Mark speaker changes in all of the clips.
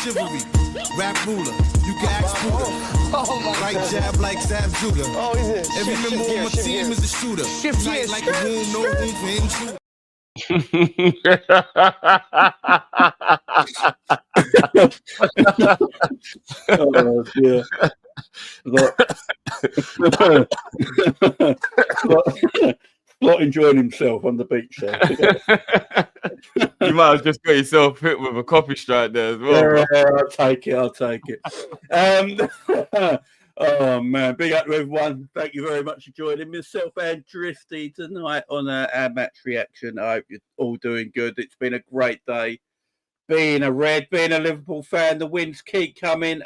Speaker 1: chivalry. Rap ruler, you can ask Buddha. Right jab like Sam Judah.
Speaker 2: Oh, is it?
Speaker 1: Every member on my team is a shooter. Tight like a room, no room for him to.
Speaker 3: Oh, dear. Not enjoying himself on the beach there.
Speaker 4: You might have just got yourself hit with a coffee strike there as well.
Speaker 3: Yeah, I'll take it. Oh man, big up to everyone. Thank you very much for joining myself and Drifty tonight on our match reaction. I hope you're all doing good. It's been a great day. Being a Liverpool fan, the wins keep coming.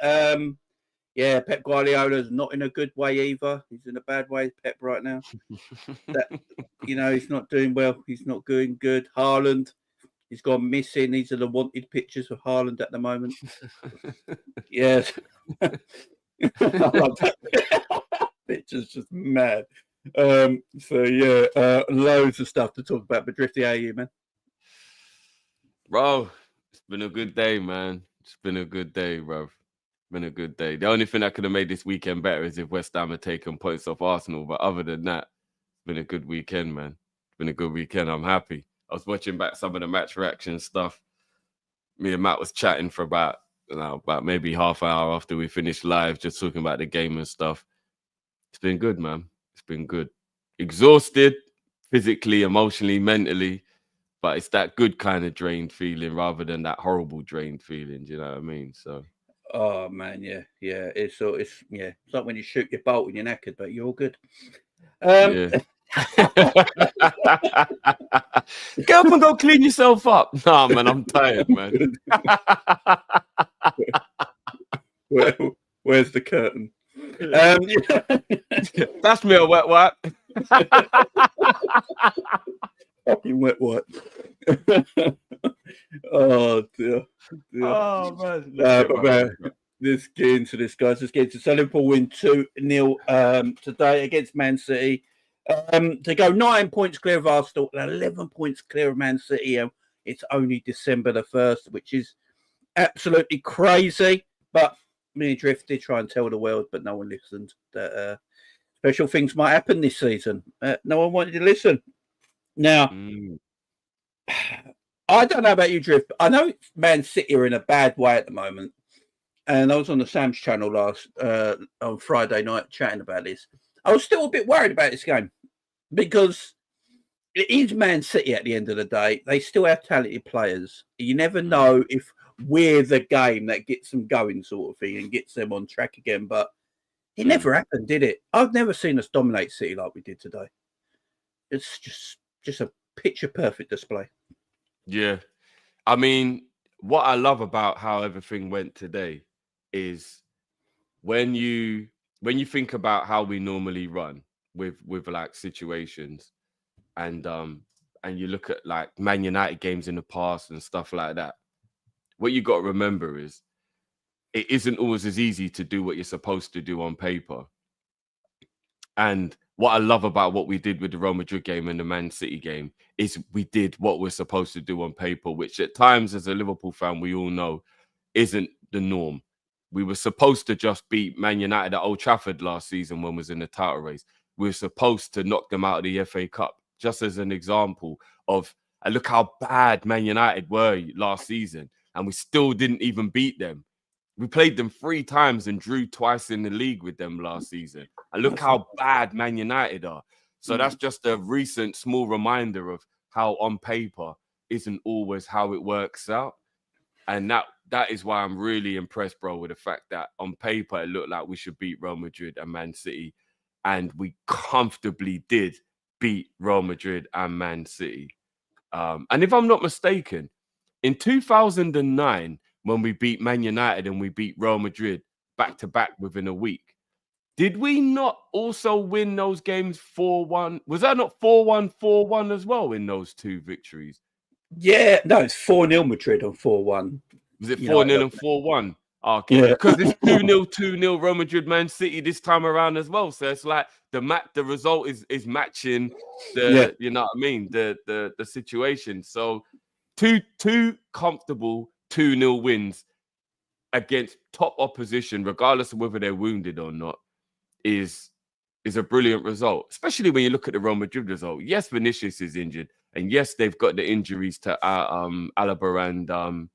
Speaker 3: Yeah, Pep Guardiola's not in a good way either. He's in a bad way, Pep, right now. He's not doing well. He's not doing good. Haaland, he's gone missing. These are the wanted pictures of Haaland at the moment. Yes. Picture's just mad. Loads of stuff to talk about. But Drifty, how are you, man?
Speaker 4: Bro, it's been a good day, man. It's been a good day, bro. Been a good day. The only thing that could have made this weekend better is if West Ham had taken points off Arsenal. But other than that, it's been a good weekend, man. It's been a good weekend. I'm happy. I was watching back some of the match reaction stuff. Me and Matt was chatting for about maybe half an hour after we finished live, just talking about the game and stuff. It's been good, man. It's been good. Exhausted, physically, emotionally, mentally. But it's that good kind of drained feeling rather than that horrible drained feeling. Do you know what I mean? So.
Speaker 3: Oh man, yeah. It's like when you shoot your bolt and you're knackered, but you're all good.
Speaker 4: Yeah. Get up and go clean yourself up. Nah, man, I'm tired, man.
Speaker 3: Where's the curtain?
Speaker 4: That's me a wet wipe.
Speaker 3: Fucking wet wipe. Oh dear.
Speaker 4: Oh man.
Speaker 3: Let's get into this, guys. So Liverpool win 2-0 today against Man City. To go 9 points clear of Arsenal and 11 points clear of Man City. It's only December the 1st, which is absolutely crazy. But me and Drift did try and tell the world, but no one listened. That special things might happen this season. No one wanted to listen. Now, I don't know about you, Drift, but I know Man City are in a bad way at the moment. And I was on the Sam's channel on Friday night chatting about this. I was still a bit worried about this game because it is Man City at the end of the day. They still have talented players. You never know if we're the game that gets them going sort of thing and gets them on track again. But it never happened, did it? I've never seen us dominate City like we did today. It's just a picture-perfect display.
Speaker 4: Yeah. I mean, what I love about how everything went today is when you think about how we normally run with like situations and you look at like Man United games in the past and stuff like that, what you got to remember is it isn't always as easy to do what you're supposed to do on paper. And what I love about what we did with the Real Madrid game and the Man City game is we did what we're supposed to do on paper, which at times as a Liverpool fan, we all know isn't the norm. We were supposed to just beat Man United at Old Trafford last season when we was in the title race. We were supposed to knock them out of the FA Cup, just as an example of, look how bad Man United were last season, and we still didn't even beat them. We played them 3 times and drew twice in the league with them last season. And look how bad Man United are. So that's just a recent small reminder of how on paper isn't always how it works out. And that is why I'm really impressed, bro, with the fact that on paper it looked like we should beat Real Madrid and Man City. And we comfortably did beat Real Madrid and Man City. And if I'm not mistaken, in 2009, when we beat Man United and we beat Real Madrid back-to-back within a week, did we not also win those games 4-1? Was that not 4-1, 4-1 as well in those 2 victories?
Speaker 3: Yeah, no, it's 4-0 Madrid on 4-1.
Speaker 4: Was it 4-0 and 4-1? Okay, yeah. Because it's 2-0, 2-0 Real Madrid, Man City this time around as well. So it's like the result is matching the you know what I mean, the situation. So two comfortable 2-0 wins against top opposition, regardless of whether they're wounded or not, is a brilliant result, especially when you look at the Real Madrid result. Yes, Vinicius is injured, and yes, they've got the injuries to Alaba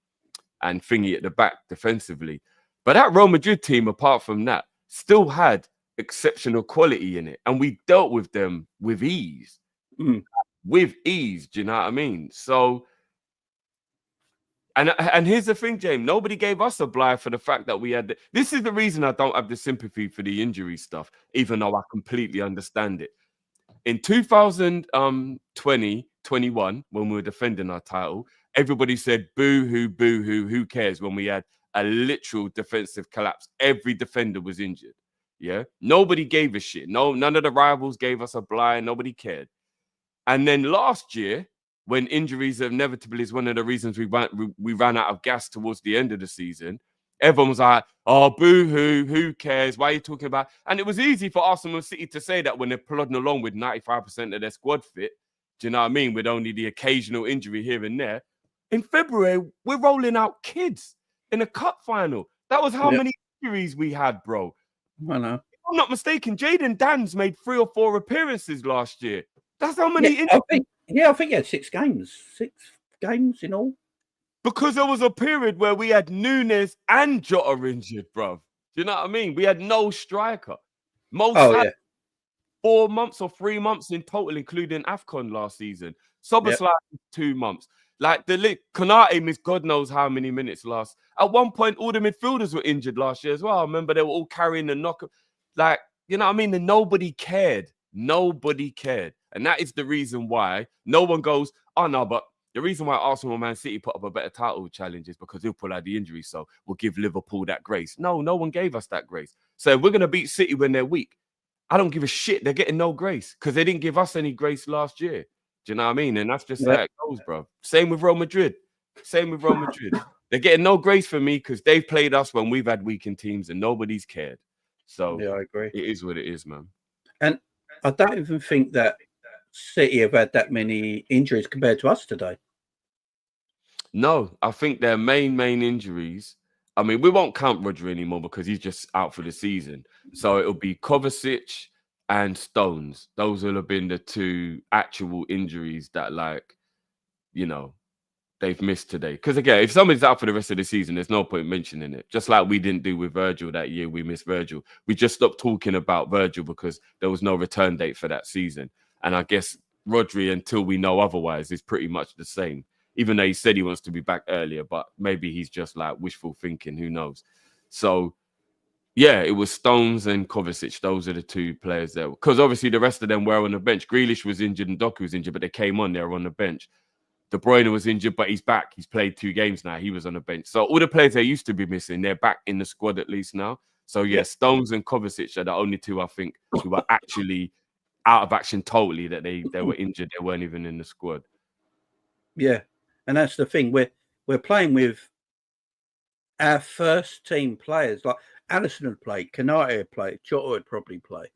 Speaker 4: and Thingy at the back defensively. But that Real Madrid team, apart from that, still had exceptional quality in it, and we dealt with them with ease. With ease, do you know what I mean? So, and here's the thing, James. Nobody gave us a blight for the fact that we had. This is the reason I don't have the sympathy for the injury stuff, even though I completely understand it. In 2020, 21, when we were defending our title, everybody said, boo hoo, who cares, when we had a literal defensive collapse. Every defender was injured. Yeah. Nobody gave a shit. No, none of the rivals gave us a blight. Nobody cared. And then last year, when injuries inevitably is one of the reasons we ran out of gas towards the end of the season, everyone was like, oh, boo-hoo, who cares? Why are you talking about? And it was easy for Arsenal City to say that when they're plodding along with 95% of their squad fit. Do you know what I mean? With only the occasional injury here and there. In February, we're rolling out kids in a cup final. That was how many injuries we had, bro.
Speaker 3: I know.
Speaker 4: If I'm not mistaken, Jadon Dan's made 3 or 4 appearances last year. That's how many injuries.
Speaker 3: I think he had 6 games. 6 games in all.
Speaker 4: Because there was a period where we had Nunes and Jota injured, bruv. Do you know what I mean? We had no striker. Most 4 months or 3 months in total, including AFCON last season. Soboslai 2 months. Like Konate missed God knows how many minutes last. At one point, all the midfielders were injured last year as well. I remember they were all carrying the knock. Like, you know what I mean? And nobody cared. Nobody cared. And that is the reason why no one goes, oh no, but the reason why Arsenal and Man City put up a better title challenge is because Liverpool had the injury, so we'll give Liverpool that grace. No one gave us that grace. So if we're going to beat City when they're weak, I don't give a shit. They're getting no grace because they didn't give us any grace last year. Do you know what I mean? And that's just how it goes, bro. Same with Real Madrid. They're getting no grace for me because they've played us when we've had weakened teams and nobody's cared. So
Speaker 3: I agree.
Speaker 4: It is what it is, man.
Speaker 3: And I don't even think that City have had that many injuries compared to us today.
Speaker 4: No, I think their main injuries. I mean, we won't count Rodri anymore because he's just out for the season. So it'll be Kovacic and Stones. Those will have been the 2 actual injuries that, like, you know, they've missed today. Because again, if somebody's out for the rest of the season, there's no point mentioning it. Just like we didn't do with Virgil that year, we missed Virgil. We just stopped talking about Virgil because there was no return date for that season. And I guess Rodri, until we know otherwise, is pretty much the same. Even though he said he wants to be back earlier, but maybe he's just like wishful thinking. Who knows? So, yeah, it was Stones and Kovacic. Those are the 2 players there. Because obviously the rest of them were on the bench. Grealish was injured and Doku was injured, but they came on. They were on the bench. De Bruyne was injured, but he's back. He's played 2 games now. He was on the bench. So all the players they used to be missing, they're back in the squad at least now. So, yeah, Stones and Kovacic are the only 2, I think, who are actually out of action totally, that they were injured. They weren't even in the squad.
Speaker 3: Yeah. And that's the thing. We're playing with our first team players. Like Alisson had played, Konate had played, Jota would probably play.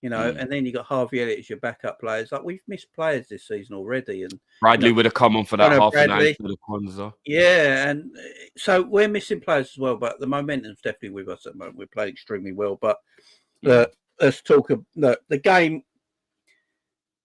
Speaker 3: You know, and then you got Harvey Elliott as your backup players. Like we've missed players this season already. And
Speaker 4: Bradley would have come on for that half an hour for the Kwanzaa.
Speaker 3: Yeah, and so we're missing players as well. But the momentum's definitely with us at the moment. We're playing extremely well. But let's talk about the game.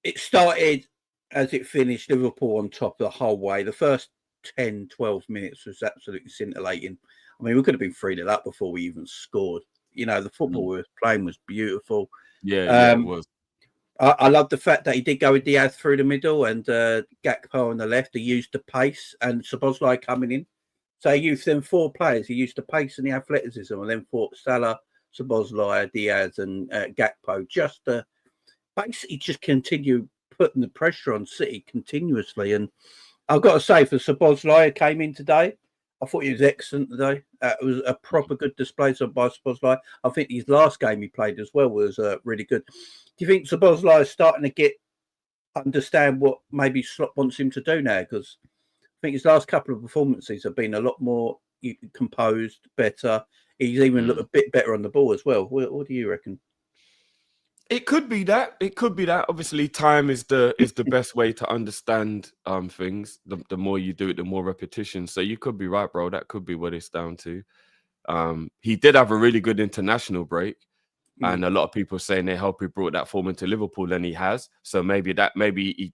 Speaker 3: It started as it finished, Liverpool on top the whole way. The first 10, 12 minutes was absolutely scintillating. I mean, we could have been 3-0 up before we even scored. You know, the football we were playing was beautiful.
Speaker 4: Yeah, it was.
Speaker 3: I love the fact that he did go with Diaz through the middle and Gakpo on the left. He used the pace and Szoboszlai coming in. So he used them 4 players. He used the pace and the athleticism, and then fought Salah, Szoboszlai, Diaz, and Gakpo just to basically just continue putting the pressure on City continuously. And I've got to say, for Szoboszlai came in today, I thought he was excellent today. It was a proper good display by Szoboszlai. I think his last game he played as well was really good. Do you think Szoboszlai is starting to understand what maybe Slot wants him to do now? Because I think his last couple of performances have been a lot more composed, better. He's even looked a bit better on the ball as well. What do you reckon?
Speaker 4: It could be that. It could be that. Obviously, time is the best way to understand things. The more you do it, the more repetition. So you could be right, bro. That could be what it's down to. He did have a really good international break. And a lot of people saying they hope he brought that form into Liverpool, and he has. So maybe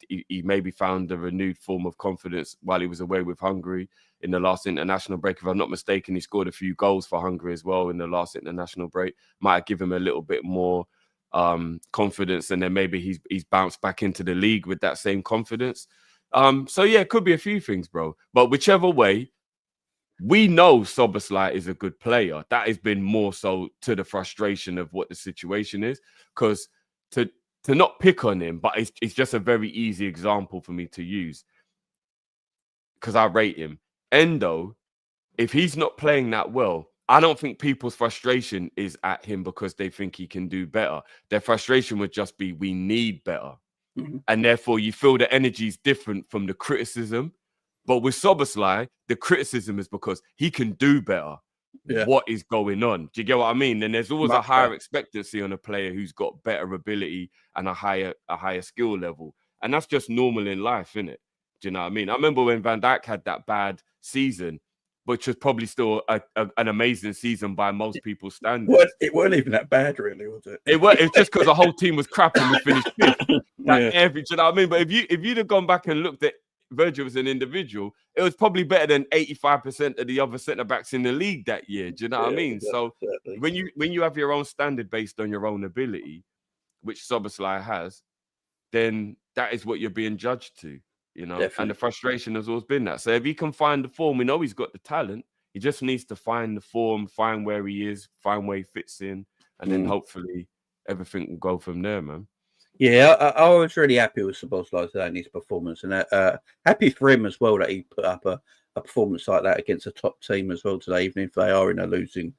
Speaker 4: he maybe found a renewed form of confidence while he was away with Hungary in the last international break. If I'm not mistaken, he scored a few goals for Hungary as well in the last international break. Might give him a little bit more confidence, and then maybe he's bounced back into the league with that same confidence. So yeah, it could be a few things, bro. But whichever way, we know Szoboszlai is a good player. That has been more so to the frustration of what the situation is. Because to not pick on him, but it's just a very easy example for me to use. Because I rate him. Endo, if he's not playing that well, I don't think people's frustration is at him because they think he can do better. Their frustration would just be, we need better. And therefore, you feel the energy is different from the criticism. But with Szoboszlai, the criticism is because he can do better. Yeah. What is going on? Do you get what I mean? And there's always a higher expectancy on a player who's got better ability and a higher skill level. And that's just normal in life, isn't it? Do you know what I mean? I remember when Van Dijk had that bad season, which was probably still an amazing season by most people's standards.
Speaker 3: It weren't even that bad, really, was it?
Speaker 4: It was just because the whole team was crap and we finished fifth. Do you know what I mean? But if you'd have gone back and looked at Virgil as an individual, it was probably better than 85% of the other centre-backs in the league that year. Do you know what I mean? So when you have your own standard based on your own ability, which Szoboszlai has, then that is what you're being judged to, you know. Definitely. And the frustration has always been that. So if he can find the form, we know he's got the talent. He just needs to find the form, find where he is, find where he fits in, and then hopefully everything will go from there, man.
Speaker 3: Yeah, I was really happy with Szoboszlai today in his performance, and happy for him as well that he put up a performance like that against a top team as well today, even if they are in a losing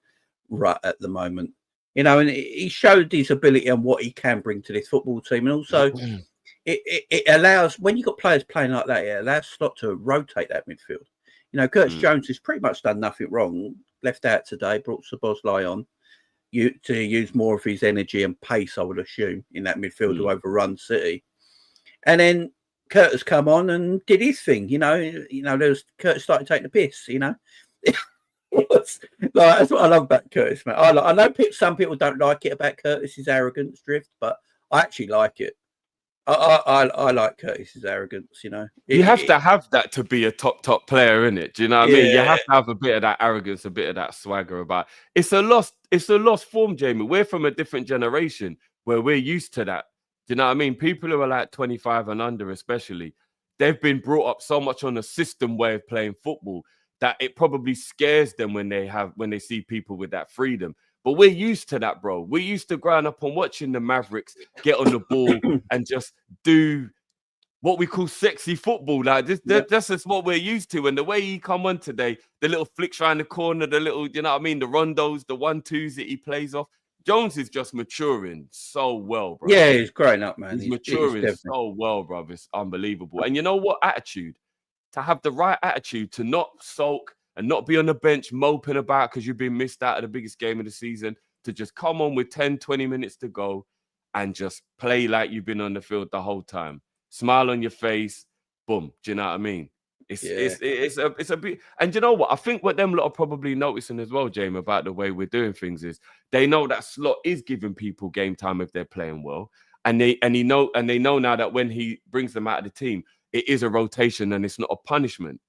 Speaker 3: rut at the moment. You know, and he showed his ability and what he can bring to this football team, and also it allows, when you've got players playing like that, it allows Slot to rotate that midfield. You know, Curtis Jones has pretty much done nothing wrong. Left out today, brought Szoboszlai on. To use more of his energy and pace, I would assume, in that midfield to overrun City. And then Curtis come on and did his thing. You know, there was Curtis started taking the piss. You know, that's what I love about Curtis, man. I know some people don't like it about Curtis's arrogance drift, but I actually like it. I like Curtis's arrogance, you know.
Speaker 4: You have to have that to be a top player, innit? Do you know what I mean? You have to have a bit of that arrogance, a bit of that swagger about it. It's a lost form, Jamie. We're from a different generation where we're used to that. Do you know what I mean? People who are like 25 and under, especially, they've been brought up so much on a system way of playing football that it probably scares them when they see people with that freedom. But we're used to that, bro. We're used to growing up on watching the Mavericks get on the ball and just do what we call sexy football. Like that's just what we're used to. And the way he come on today, the little flicks around the corner, the little, you know what I mean, the rondos, the 1-2s that he plays off. Jones is just maturing so well, bro.
Speaker 3: Yeah, he's growing up, man.
Speaker 4: He's maturing so well, bro. It's unbelievable. And you know what? Attitude. To have the right attitude, to not sulk and not be on the bench moping about because you've been missed out of the biggest game of the season, to just come on with 10, 20 minutes to go and just play like you've been on the field the whole time. Smile on your face, boom. Do you know what I mean? It's a bit, and you know what? I think what them lot are probably noticing as well, Jamie, about the way we're doing things is they know that Slot is giving people game time if they're playing well, and they know now that when he brings them out of the team, it is a rotation and it's not a punishment.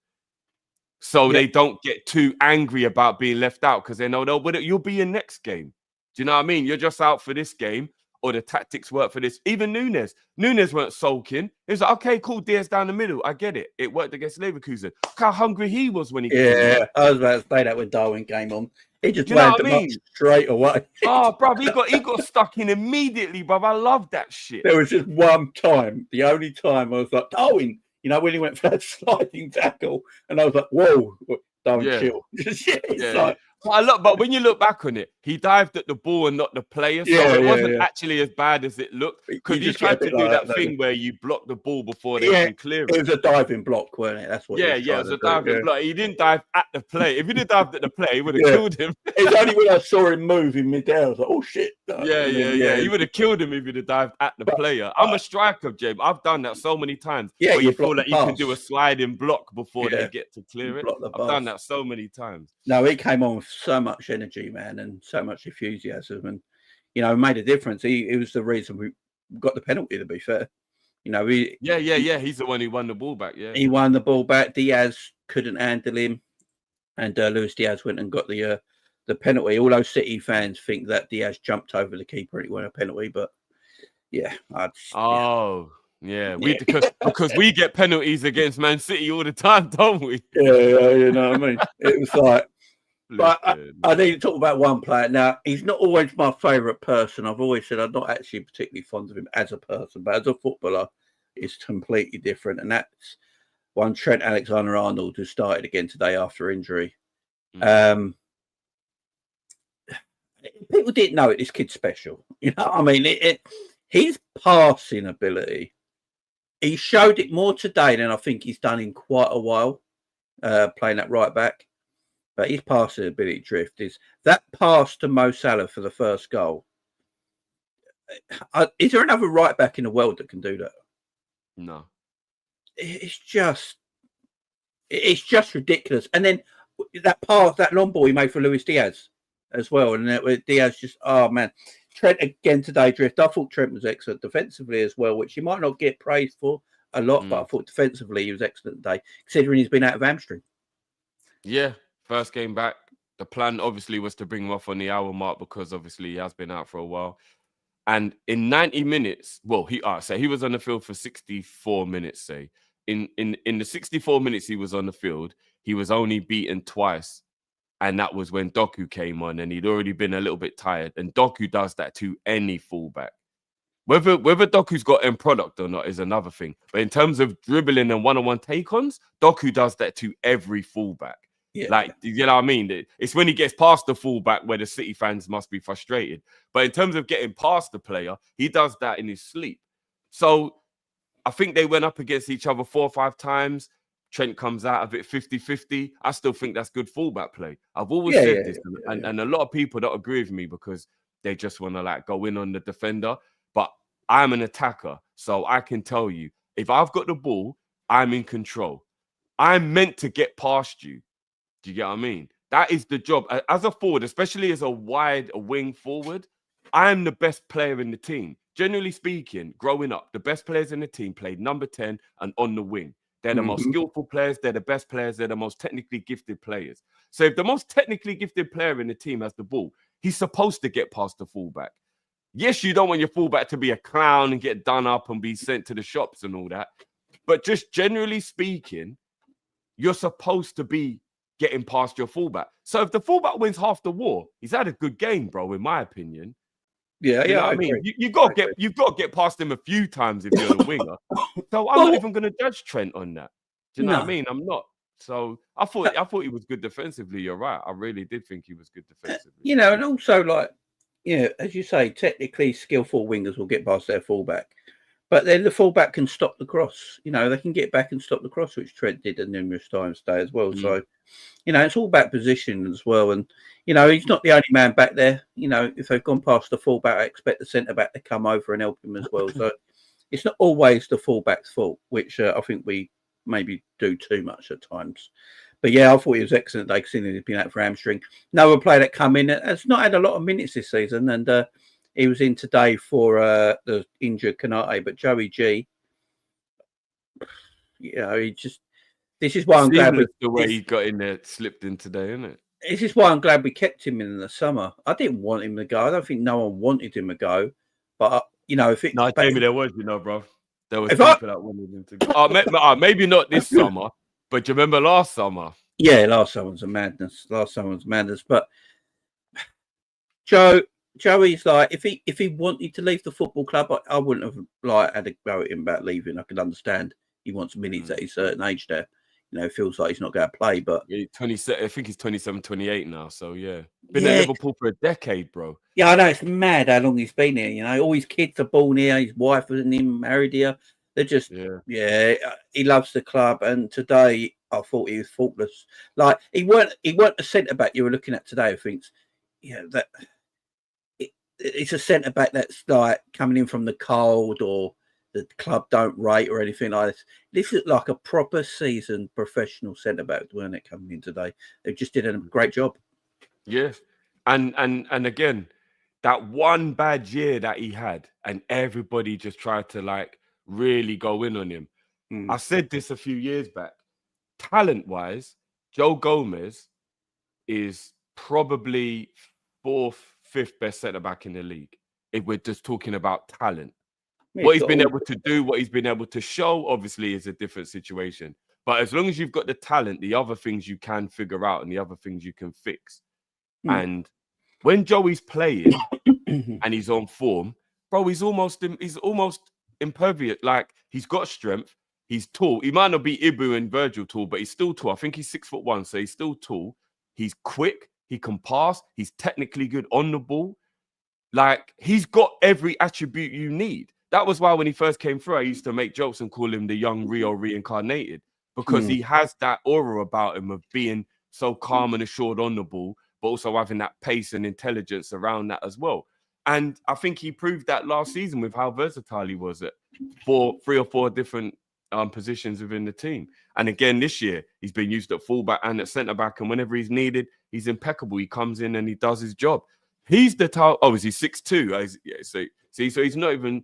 Speaker 4: So they don't get too angry about being left out because they know you'll be in next game. Do you know what I mean? You're just out for this game, or the tactics work for this. Even Nunes weren't sulking. He was like, okay, cool, Diaz down the middle. I get it. It worked against Leverkusen. Look how hungry he was when he came
Speaker 3: on. I was about to say that when Darwin came on. He just ran them up straight away.
Speaker 4: Oh, bruv, he got stuck in immediately, bruv. I love that shit.
Speaker 3: There was just one time, the only time I was like, Darwin, you know, when he went for that sliding tackle, and I was like, whoa, Darwin, chill.
Speaker 4: But when you look back on it, he dived at the ball and not the player. So it wasn't actually as bad as it looked. Because he tried to do that thing where you block the ball before they can clear it.
Speaker 3: It was a diving block, wasn't it? That's what
Speaker 4: it was a diving block. He didn't dive at the play. If he did dive at the play, he would have killed him.
Speaker 3: It's only when I saw him move in mid-air, I was like, oh, shit.
Speaker 4: Yeah. He would have killed him if he'd have dived at the player. I'm a striker, James. I've done that so many times.
Speaker 3: Yeah,
Speaker 4: where you feel like you can do a
Speaker 3: pass.
Speaker 4: sliding block before they get to clear it. I've done that so many times.
Speaker 3: No, he came on with so much energy, man, and so much enthusiasm, and made a difference. He was the reason we got the penalty. To be fair,
Speaker 4: He's the one who won the ball back. Yeah,
Speaker 3: he won the ball back. Diaz couldn't handle him, and Luis Diaz went and got the penalty. Although City fans think that Diaz jumped over the keeper and it wasn't a penalty, but because we get penalties against Man City all the time, don't we? Yeah, you know what I mean. It was like, but I need to talk about one player. Now, he's not always my favourite person. I've always said I'm not actually particularly fond of him as a person, but as a footballer, it's completely different. And that's one Trent Alexander-Arnold, who started again today after injury. People didn't know it. This kid's special. You know what I mean? His passing ability, he showed it more today than I think he's done in quite a while, playing that right back. But his passing ability drift is that pass to Mo Salah for the first goal. Is there another right back in the world that can do that?
Speaker 4: No.
Speaker 3: It's just ridiculous. And then that pass, that long ball he made for Luis Diaz as well. And Diaz just, oh man. Trent again today drift. I thought Trent was excellent defensively as well, which he might not get praised for a lot, but I thought defensively he was excellent today, considering he's been out of hamstring.
Speaker 4: Yeah, first game back. The plan obviously was to bring him off on the hour mark because obviously he has been out for a while. And in 90 minutes, well, he was on the field for 64 minutes, say. In the 64 minutes he was on the field, he was only beaten twice. And that was when Doku came on and he'd already been a little bit tired. And Doku does that to any fullback. Whether Doku's got end product or not is another thing. But in terms of dribbling and one-on-one take-ons, Doku does that to every fullback. Yeah. Like, you know what I mean? It's when he gets past the fullback where the City fans must be frustrated. But in terms of getting past the player, he does that in his sleep. So I think they went up against each other 4 or 5 times. Trent comes out of it 50-50. I still think that's good fullback play. I've always said this, and a lot of people don't agree with me because they just want to like go in on the defender. But I'm an attacker, so I can tell you, if I've got the ball, I'm in control. I'm meant to get past you. Do you get what I mean? That is the job. As a forward, especially as a wing forward, I'm the best player in the team. Generally speaking, growing up, the best players in the team played number 10 and on the wing. They're the most skillful players. They're the best players. They're the most technically gifted players. So if the most technically gifted player in the team has the ball, he's supposed to get past the fullback. Yes, you don't want your fullback to be a clown and get done up and be sent to the shops and all that. But just generally speaking, you're supposed to be getting past your fullback. So if the fullback wins half the war, he's had a good game, bro, in my opinion.
Speaker 3: Yeah,
Speaker 4: you know what I mean, you've got to get past him a few times if you're the winger. So I'm not even going to judge Trent on that. Do you know what I mean? I'm not. So I thought he was good defensively. You're right. I really did think he was good defensively.
Speaker 3: And also like, as you say, technically skillful wingers will get past their fullback, but then the fullback can stop the cross. They can get back and stop the cross, which Trent did numerous times today as well. So, it's all about position as well. And, he's not the only man back there. If they've gone past the fullback, I expect the centre-back to come over and help him as well. So it's not always the fullback's fault, which I think we maybe do too much at times. But yeah, I thought he was excellent today, considering he's been out for hamstring. Another player that come in has not had a lot of minutes this season, and he was in today for the injured Kanate. But Joey G, this is why I'm glad
Speaker 4: the way he got in there, slipped in today, isn't it?
Speaker 3: This is why I'm glad we kept him in the summer. I didn't want him to go. I don't think no one wanted him to go. But if it
Speaker 4: maybe there was, bro. There was people that wanted him to go. Maybe not this summer, but do you remember last summer?
Speaker 3: Yeah, last summer was a madness. But Joey's like, if he wanted to leave the football club, I wouldn't have had a go at him about leaving. I could understand he wants minutes at a certain age there. Feels like he's not going to play, but
Speaker 4: 27. I think he's 27, 28 now. So yeah, been at Liverpool for a decade, bro.
Speaker 3: Yeah, I know, it's mad how long he's been here. All his kids are born here. His wife and him married here. They're just he loves the club. And today I thought he was faultless. Like he weren't a centre back you were looking at today. I think, that it's a centre back that's like coming in from the cold or the club don't rate or anything like this. This is like a proper seasoned professional centre back, weren't it, coming in today? They just did a great job.
Speaker 4: Yeah, and again, that one bad year that he had, and everybody just tried to like really go in on him. I said this a few years back. Talent-wise, Joe Gomez is probably 4th, 5th best centre back in the league. If we're just talking about talent, what he's been able to do, what he's been able to show, obviously, is a different situation. But as long as you've got the talent, the other things you can figure out and the other things you can fix. And when Joey's playing and he's on form, bro, he's almost impervious. Like, he's got strength. He's tall. He might not be Ibu and Virgil tall, but he's still tall. I think he's 6'1", so he's still tall. He's quick. He can pass. He's technically good on the ball. Like, he's got every attribute you need. That was why when he first came through, I used to make jokes and call him the young Rio reincarnated, because he has that aura about him of being so calm and assured on the ball, but also having that pace and intelligence around that as well. And I think he proved that last season with how versatile he was at 3 or 4 different positions within the team. And again, this year, he's been used at fullback and at centre-back, and whenever he's needed, he's impeccable. He comes in and he does his job. He's the type... Oh, is he 6'2"? So he's not even...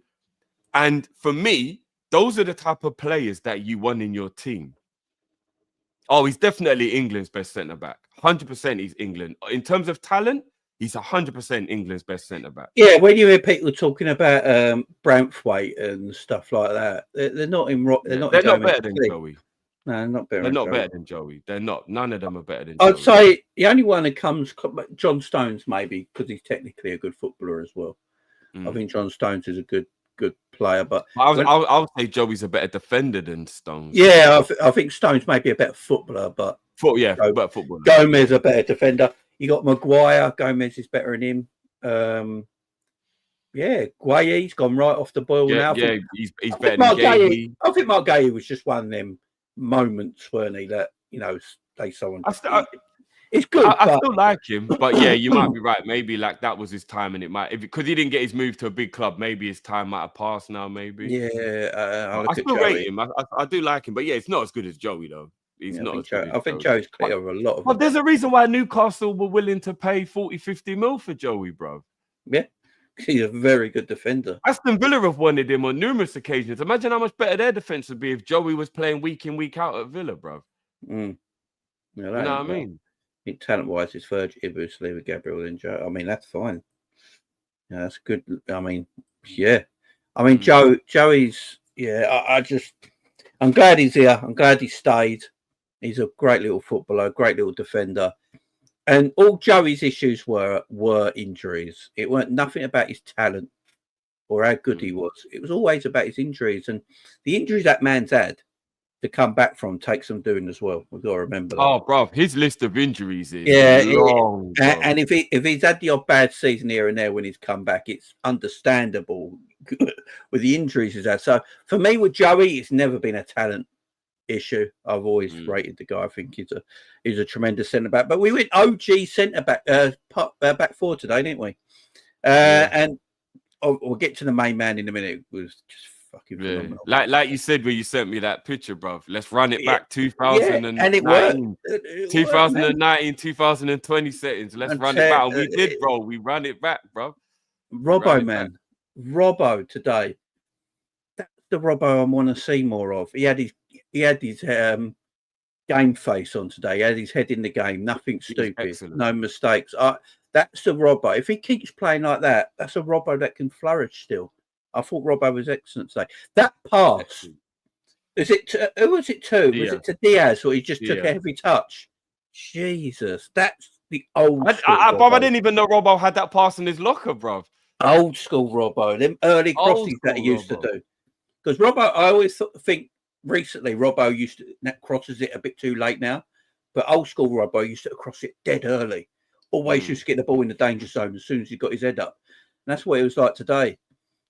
Speaker 4: And for me, those are the type of players that you want in your team. Oh, he's definitely England's best centre-back. 100% he's England. In terms of talent, he's 100% England's best centre-back.
Speaker 3: Yeah, when you hear people talking about Branthwaite and stuff like that, they're not in... They're not
Speaker 4: better than Joey.
Speaker 3: No, not better.
Speaker 4: They're not better than Joey. They're not. None of them are better than
Speaker 3: Joey. I'd
Speaker 4: Joey.
Speaker 3: say the only one that comes... John Stones, maybe, because he's technically a good footballer as well. I think John Stones is a good player, but
Speaker 4: I would say Joey's a better defender than Stones.
Speaker 3: Yeah, I think Stones may be a better footballer, but
Speaker 4: better footballer.
Speaker 3: Gomez a better defender. You got Maguire. Gomez is better than him. Guaye's gone right off the boil now.
Speaker 4: He's better than Gahey.
Speaker 3: I think Mark Gahey was just one of them moments, weren't he? That they someone. It's good.
Speaker 4: I still like him, but yeah, you might be right. Maybe like that was his time, and it might because he didn't get his move to a big club. Maybe his time might have passed now. Maybe.
Speaker 3: Yeah,
Speaker 4: I still rate him. I do like him, but yeah, it's not as good as Joey though. He's not as good.
Speaker 3: I think Joey's clear of a lot of.
Speaker 4: But there's a reason why Newcastle were willing to pay 40-50 mil for Joey, bro.
Speaker 3: Yeah, he's a very good defender.
Speaker 4: Aston Villa have wanted him on numerous occasions. Imagine how much better their defense would be if Joey was playing week in, week out at Villa, bro.
Speaker 3: You
Speaker 4: know what I mean?
Speaker 3: Talent-wise, it's Virgil, Ibu, Saliba, Gabriel, and Joe. I mean, that's fine. Yeah, that's good. I mean, yeah. I mean, Joey's. Yeah, I'm glad he's here. I'm glad he stayed. He's a great little footballer, great little defender. And all Joey's issues were injuries. It weren't nothing about his talent or how good he was. It was always about his injuries. And the injuries that man's had to come back from takes some doing as well. We've got to remember that.
Speaker 4: Oh, bro, his list of injuries is long.
Speaker 3: And if he's had the odd bad season here and there when he's come back, it's understandable with the injuries he's had. So for me with Joey, it's never been a talent issue. I've always rated the guy. I think he's a tremendous centre back. But we went OG centre back back four today, didn't we? And we'll get to the main man in a minute. It was just fucking phenomenal.
Speaker 4: Like you said when you sent me that picture, bro. Let's run it back 2019,
Speaker 3: and it worked.
Speaker 4: 2019, 2020 settings. Let's run it back. And we did, bro. We ran it back, bro.
Speaker 3: Robbo, man. Robbo today. That's the Robbo I want to see more of. He had his game face on today. He had his head in the game. Nothing stupid. No mistakes. That's the Robbo. If he keeps playing like that, that's a Robbo that can flourish still. I thought Robbo was excellent today. That pass. Is it who was it to? Was it to Diaz or he just took a heavy touch? Jesus, that's the old school.
Speaker 4: I didn't even know Robbo had that pass in his locker, bro.
Speaker 3: Old school Robbo. Them early crosses that he used to do. Because Robbo, I always think recently Robbo used to crosses it a bit too late now. But old school Robbo used to cross it dead early. Always used to get the ball in the danger zone as soon as he got his head up. And that's what it was like today.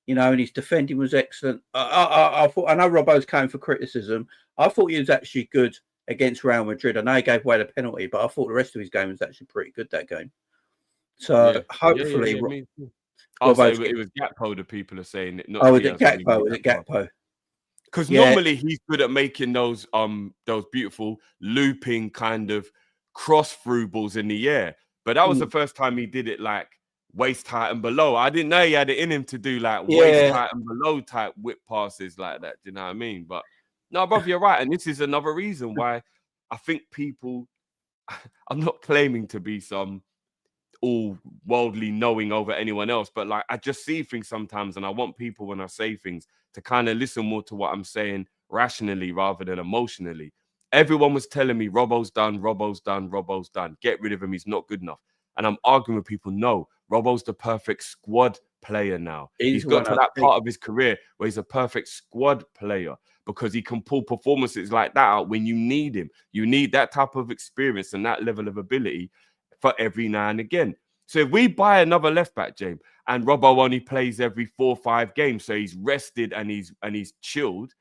Speaker 3: You know, and his defending was excellent. I thought, I know Robbo's came for criticism. I thought he was actually good against Real Madrid. I know he gave away the penalty, but I thought the rest of his game was actually pretty good that game. So hopefully
Speaker 4: Oh, so it was Gakpo. The people are saying it. Not
Speaker 3: was it Gakpo? Was it Gakpo?
Speaker 4: Because normally he's good at making those beautiful looping kind of cross through balls in the air. But that was the first time he did it like waist height and below. I didn't know he had it in him to do like waist height and below type whip passes like that. Do you know what I mean? But no, brother, you're right. And this is another reason why I think people, I'm not claiming to be some all worldly knowing over anyone else, but like I just see things sometimes, and I want people when I say things to kind of listen more to what I'm saying rationally rather than emotionally. Everyone was telling me Robbo's done, Robbo's done, Robbo's done. Get rid of him, he's not good enough. And I'm arguing with people, no, Robbo's the perfect squad player now. He's got to that part of his career where he's a perfect squad player because he can pull performances like that out when you need him. You need that type of experience and that level of ability for every now and again. So if we buy another left back, James, and Robbo only plays every 4 or 5 games, so he's rested and he's chilled,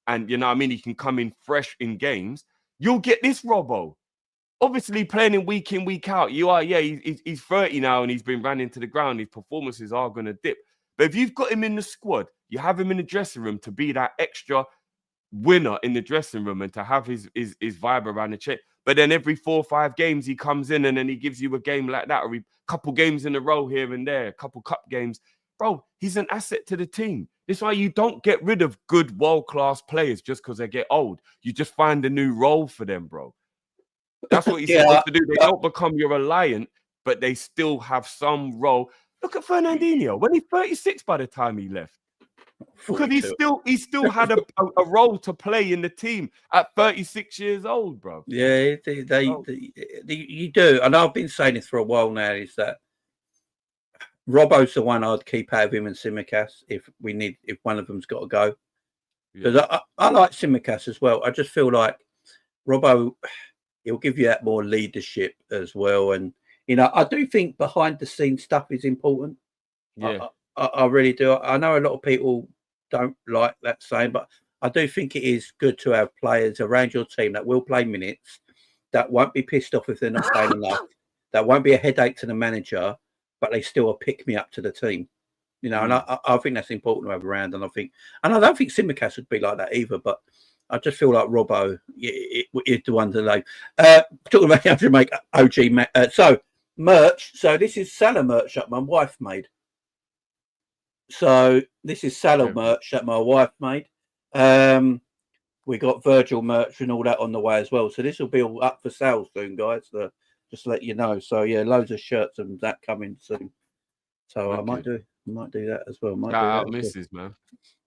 Speaker 4: and you know what I mean, he can come in fresh in games, you'll get this Robbo. Obviously playing in, week out. He's 30 now and he's been ran into the ground. His performances are going to dip. But if you've got him in the squad, you have him in the dressing room to be that extra winner in the dressing room and to have his vibe around the chair. But then every 4 or 5 games he comes in and then he gives you a game like that, or a couple games in a row here and there, a couple cup games. Bro, he's an asset to the team. This is why you don't get rid of good world-class players just because they get old. You just find a new role for them, bro. That's what you're supposed to do. They don't become your reliant, but they still have some role. Look at Fernandinho. When he's 36 by the time he left. Because he still had a role to play in the team at 36 years old, bro.
Speaker 3: Yeah, you do. And I've been saying this for a while now, is that Robbo's the one I'd keep out of him and Tsimikas if one of them's got to go. Because I like Tsimikas as well. I just feel like Robbo, he'll give you that more leadership as well. And, you know, I do think behind the scenes stuff is important. Yeah. I really do. I know a lot of people don't like that saying, but I do think it is good to have players around your team that will play minutes, that won't be pissed off if they're not playing enough, that won't be a headache to the manager, but they still pick me up to the team. You know, and I think that's important to have around. And I don't think Tsimikas would be like that either, but I just feel like Robbo is the one to know. Talking about how to make OG. So, merch. So, this is Salah merch that my wife made. So, this is Salah merch that my wife made. We got Virgil merch and all that on the way as well. So, this will be all up for sale soon, guys. Just to let you know. So, yeah, loads of shirts and that coming soon. So, I might do that as well.
Speaker 4: Shout out Mrs. Man.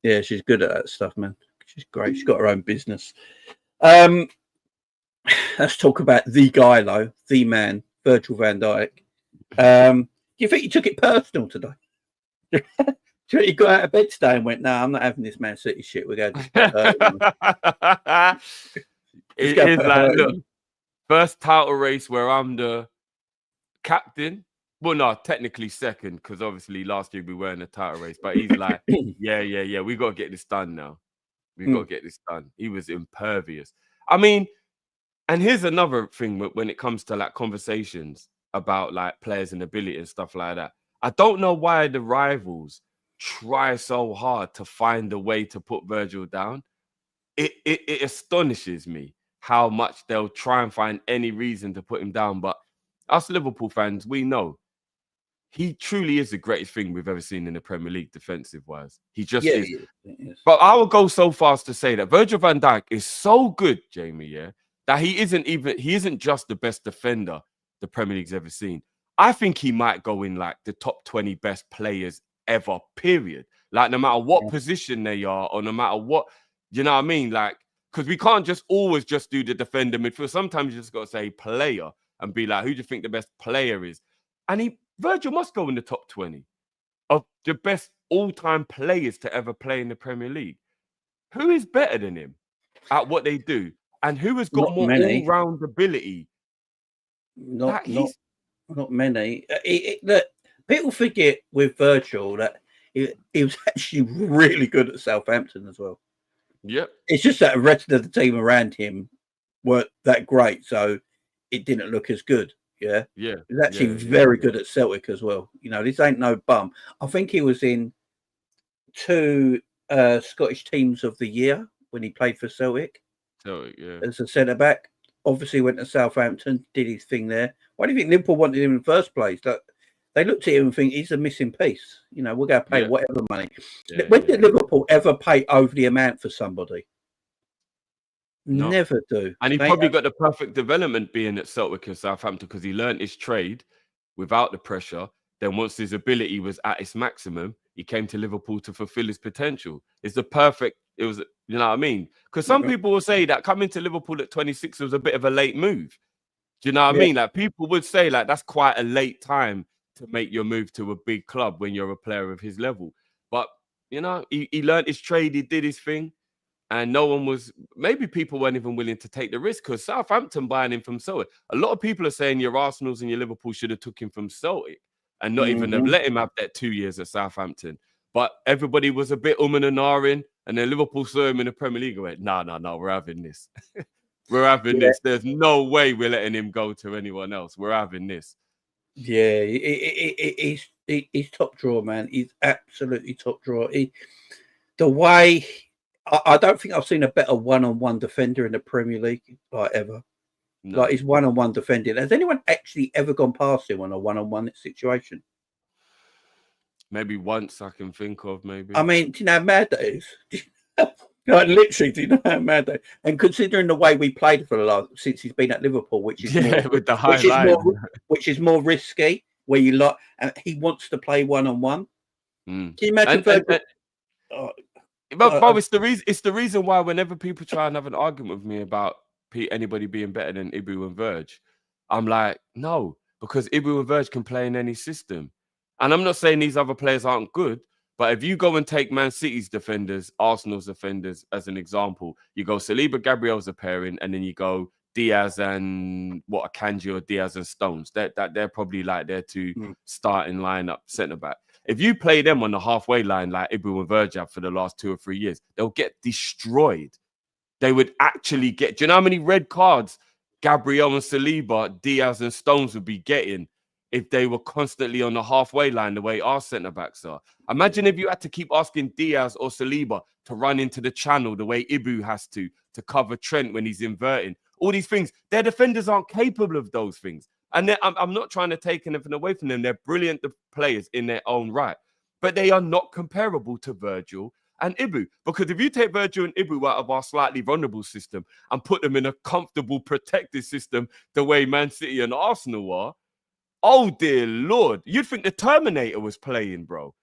Speaker 3: Yeah, she's good at that stuff, man. She's great. She's got her own business. Let's talk about the guy, though, the man, Virgil van Dijk. Do you think you took it personal today? Do you think you got out of bed today and went, "No, I'm not having this Man City shit. We're going to."
Speaker 4: It is like, look, first title race where I'm the captain. Well, no, technically second, because obviously last year we were in the title race. But he's like, yeah, we got to get this done now. We got to get this done. He was impervious. I mean, and here's another thing when it comes to like conversations about like players and ability and stuff like that. I don't know why the rivals try so hard to find a way to put Virgil down. It astonishes me how much they'll try and find any reason to put him down. But us Liverpool fans, we know he truly is the greatest thing we've ever seen in the Premier League, defensive-wise. He just is. Yes. But I will go so far as to say that Virgil van Dijk is so good, Jamie, that he isn't just the best defender the Premier League's ever seen. I think he might go in like the top 20 best players ever, period. Like no matter what position they are, or no matter what, you know what I mean? Like, because we can't just always just do the defender midfield. Sometimes you just got to say player and be like, who do you think the best player is? And Virgil must go in the top 20 of the best all-time players to ever play in the Premier League. Who is better than him at what they do? And who has got more all-round ability?
Speaker 3: Not many. Look, people forget with Virgil that he was actually really good at Southampton as well.
Speaker 4: Yep.
Speaker 3: It's just that the rest of the team around him weren't that great, so it didn't look as good. Yeah.
Speaker 4: Yeah.
Speaker 3: He's actually very good at Celtic as well. You know, this ain't no bum. I think he was in 2 Scottish teams of the year when he played for Celtic.
Speaker 4: Celtic, yeah.
Speaker 3: As a centre back. Obviously went to Southampton, did his thing there. Why do you think Liverpool wanted him in the first place? Like, they looked at him and think he's a missing piece. You know, we're going to pay whatever money. When did Liverpool ever pay over the amount for somebody?
Speaker 4: No.
Speaker 3: Never do.
Speaker 4: And he probably got the perfect development being at Celtic and Southampton because he learned his trade without the pressure. Then once his ability was at its maximum, he came to Liverpool to fulfill his potential. It was, you know what I mean? Because some people will say that coming to Liverpool at 26 was a bit of a late move. Do you know what I mean? Like, people would say like that's quite a late time to make your move to a big club when you're a player of his level. But, you know, he learned his trade, he did his thing. And no one was, maybe people weren't even willing to take the risk because Southampton buying him from Celtic. A lot of people are saying your Arsenals and your Liverpool should have took him from Celtic and not even have let him have that 2 years at Southampton. But everybody was a bit and ahhing, and then Liverpool saw him in the Premier League and went, no, we're having this. We're having this. There's no way we're letting him go to anyone else. We're having this.
Speaker 3: Yeah, he's top drawer, man. He's absolutely top drawer. The way... I don't think I've seen a better one-on-one defender in the Premier League like ever. No. Like, he's one-on-one defending. Has anyone actually ever gone past him on a one-on-one situation?
Speaker 4: Maybe once I can think of, maybe.
Speaker 3: I mean, do you know how mad that is? Like, literally, do you know how mad that is? And considering the way we played since he's been at Liverpool, which is
Speaker 4: with the high line,
Speaker 3: which is more risky, where you like, and he wants to play one-on-one. Can you imagine?
Speaker 4: But it's the reason why whenever people try and have an argument with me about anybody being better than Ibu and Virg, I'm like, no, because Ibu and Virg can play in any system. And I'm not saying these other players aren't good, but if you go and take Man City's defenders, Arsenal's defenders as an example, you go Saliba, Gabriel's a pairing, and then you go Diaz and Akanji or Diaz and Stones. They're probably like their 2 starting lineup centre back. If you play them on the halfway line like Ibu and Virg have for the last 2 or 3 years, they'll get destroyed. They would actually get... Do you know how many red cards Gabriel and Saliba, Diaz and Stones would be getting if they were constantly on the halfway line the way our centre-backs are? Imagine if you had to keep asking Diaz or Saliba to run into the channel the way Ibu has to cover Trent when he's inverting. All these things. Their defenders aren't capable of those things. And I'm not trying to take anything away from them. They're brilliant players in their own right. But they are not comparable to Virgil and Ibu. Because if you take Virgil and Ibu out of our slightly vulnerable system and put them in a comfortable, protected system the way Man City and Arsenal are, oh, dear Lord, you'd think the Terminator was playing, bro.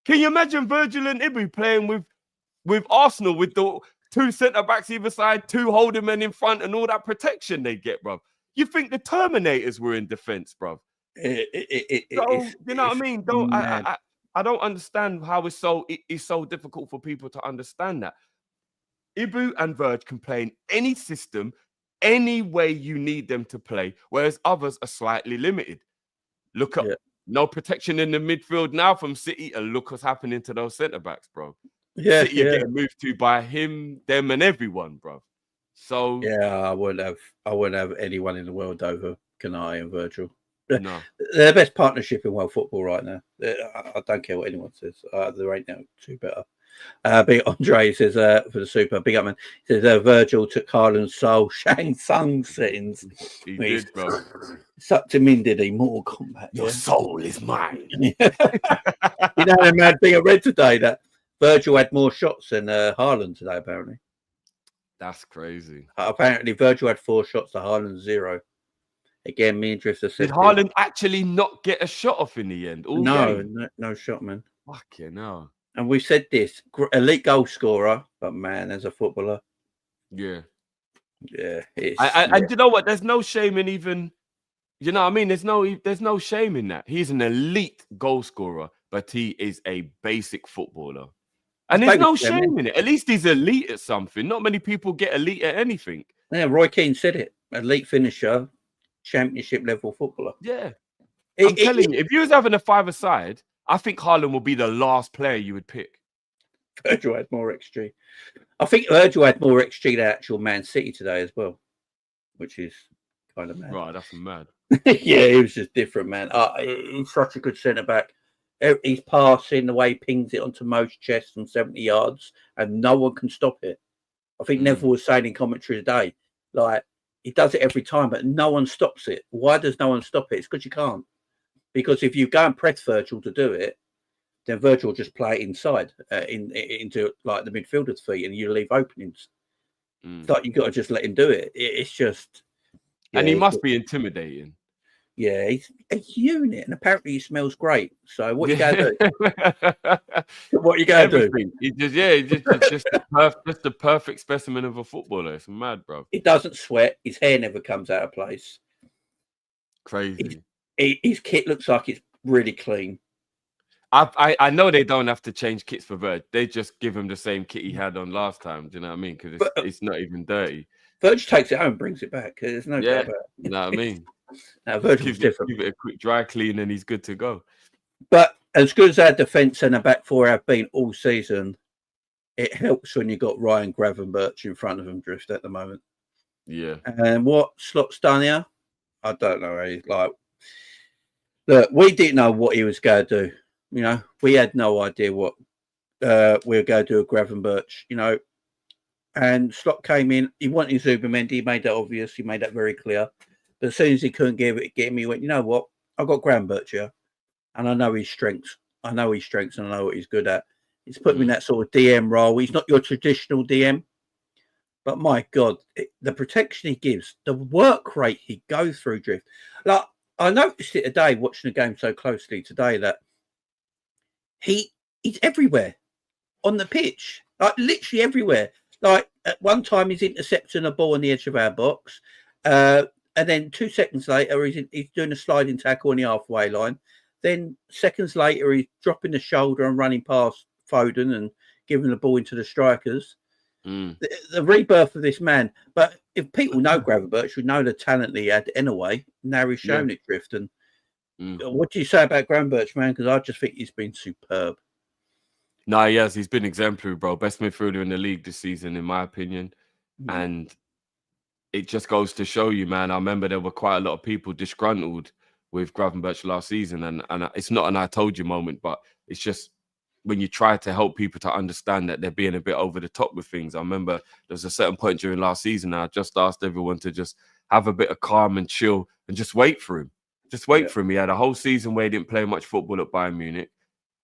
Speaker 4: Can you imagine Virgil and Ibu playing with Arsenal with the 2 centre-backs either side, 2 holding men in front and all that protection they get, bro? You think the Terminators were in defense, bro? You know what I mean? I don't understand how it's so difficult for people to understand that. Ibu and Virg can play in any system, any way you need them to play, whereas others are slightly limited. Look at no protection in the midfield now from City, and look what's happening to those centre-backs, bro. City are getting moved to by him, them, and everyone, bro. So
Speaker 3: I wouldn't have anyone in the world over Kanai and Virgil.
Speaker 4: No,
Speaker 3: they're the best partnership in world football right now. I don't care what anyone says. There ain't no 2 better. Big Andre says for the super big up man. He says Virgil took Haaland's soul, Shang Tsung settings.
Speaker 4: He did, bro.
Speaker 3: Sucked him in, did he? Mortal Kombat.
Speaker 4: Your soul is mine.
Speaker 3: You know the mad thing I read today that Virgil had more shots than Haaland today, apparently.
Speaker 4: That's crazy.
Speaker 3: Apparently, Virgil had 4 shots to Haaland 0. Again, me and Drifter said...
Speaker 4: Did Haaland actually not get a shot off in the end?
Speaker 3: No shot, man.
Speaker 4: Fucking hell.
Speaker 3: And we've said this, elite goal scorer, but man, as a footballer...
Speaker 4: Yeah.
Speaker 3: Yeah.
Speaker 4: And you know what? There's no shame in even... You know what I mean? There's no shame in that. He's an elite goal scorer, but he is a basic footballer. And there's no shame in it. At least he's elite at something. Not many people get elite at anything.
Speaker 3: Yeah, Roy Keane said it. Elite finisher, championship level footballer.
Speaker 4: Yeah. I'm telling you, if you was having a 5-a-side, I think Haaland will be the last player you would pick.
Speaker 3: Virgil had more XG. I think Virgil had more XG than actual Man City today as well, which is kind of mad.
Speaker 4: Right, that's mad.
Speaker 3: Yeah, he was just different, man. He's such a good centre back. He's passing the way he pings it onto most chests from 70 yards, and no one can stop it. I think Neville was saying in commentary today, like, he does it every time, but no one stops it. Why does no one stop it? It's because you can't. Because if you go and press Virgil to do it, then Virgil will just play it inside into like the midfielder's feet, and you leave openings. It's like you got to just let him do it. It's just,
Speaker 4: and he must be intimidating.
Speaker 3: Yeah, he's a unit, and apparently he smells great. So what you gonna do? What you gonna do?
Speaker 4: He's just the perfect specimen of a footballer. It's mad, bro.
Speaker 3: He doesn't sweat. His hair never comes out of place.
Speaker 4: Crazy.
Speaker 3: His kit looks like it's really clean.
Speaker 4: I know they don't have to change kits for Virg. They just give him the same kit he had on last time. Do you know what I mean? Because it's not even dirty.
Speaker 3: Virg takes it home and brings it back. There's no doubt about it.
Speaker 4: You know what I mean?
Speaker 3: Now, Virgil's different.
Speaker 4: Give it a quick dry clean and he's good to go.
Speaker 3: But as good as our defence and our back four have been all season, it helps when you got Ryan Gravenberch in front of him, Drift, at the moment.
Speaker 4: Yeah.
Speaker 3: And what Slot's done here, I don't know. Like, look, we didn't know what he was going to do. You know, we had no idea what we were going to do with Gravenberch, you know. And Slot came in. He wanted Zubimendi. He made that obvious. He made that very clear. But as soon as he couldn't get him, he went, you know what? I've got Gravenberch here. And I know his strengths. And I know what he's good at. He's put him in that sort of DM role. He's not your traditional DM. But my God, the protection he gives, the work rate he goes through, Drift. Like, I noticed it today, watching the game so closely today, that he's everywhere on the pitch. Like, literally everywhere. Like, at one time, he's intercepting a ball on the edge of our box. And then 2 seconds later, he's doing a sliding tackle on the halfway line. Then seconds later, he's dropping the shoulder and running past Foden and giving the ball into the strikers. The rebirth of this man. But if people know Gravenberch, would know the talent he had anyway. Now he's shown it, Drift. And what do you say about Gravenberch, man? Because I just think he's been superb.
Speaker 4: No, he has. He's been exemplary, bro. Best midfielder in the league this season, in my opinion. And it just goes to show you, man. I remember there were quite a lot of people disgruntled with Gravenberch last season. And it's not an I told you moment, but it's just when you try to help people to understand that they're being a bit over the top with things. I remember there was a certain point during last season, I just asked everyone to just have a bit of calm and chill and just wait for him. Just wait for him. He had a whole season where he didn't play much football at Bayern Munich.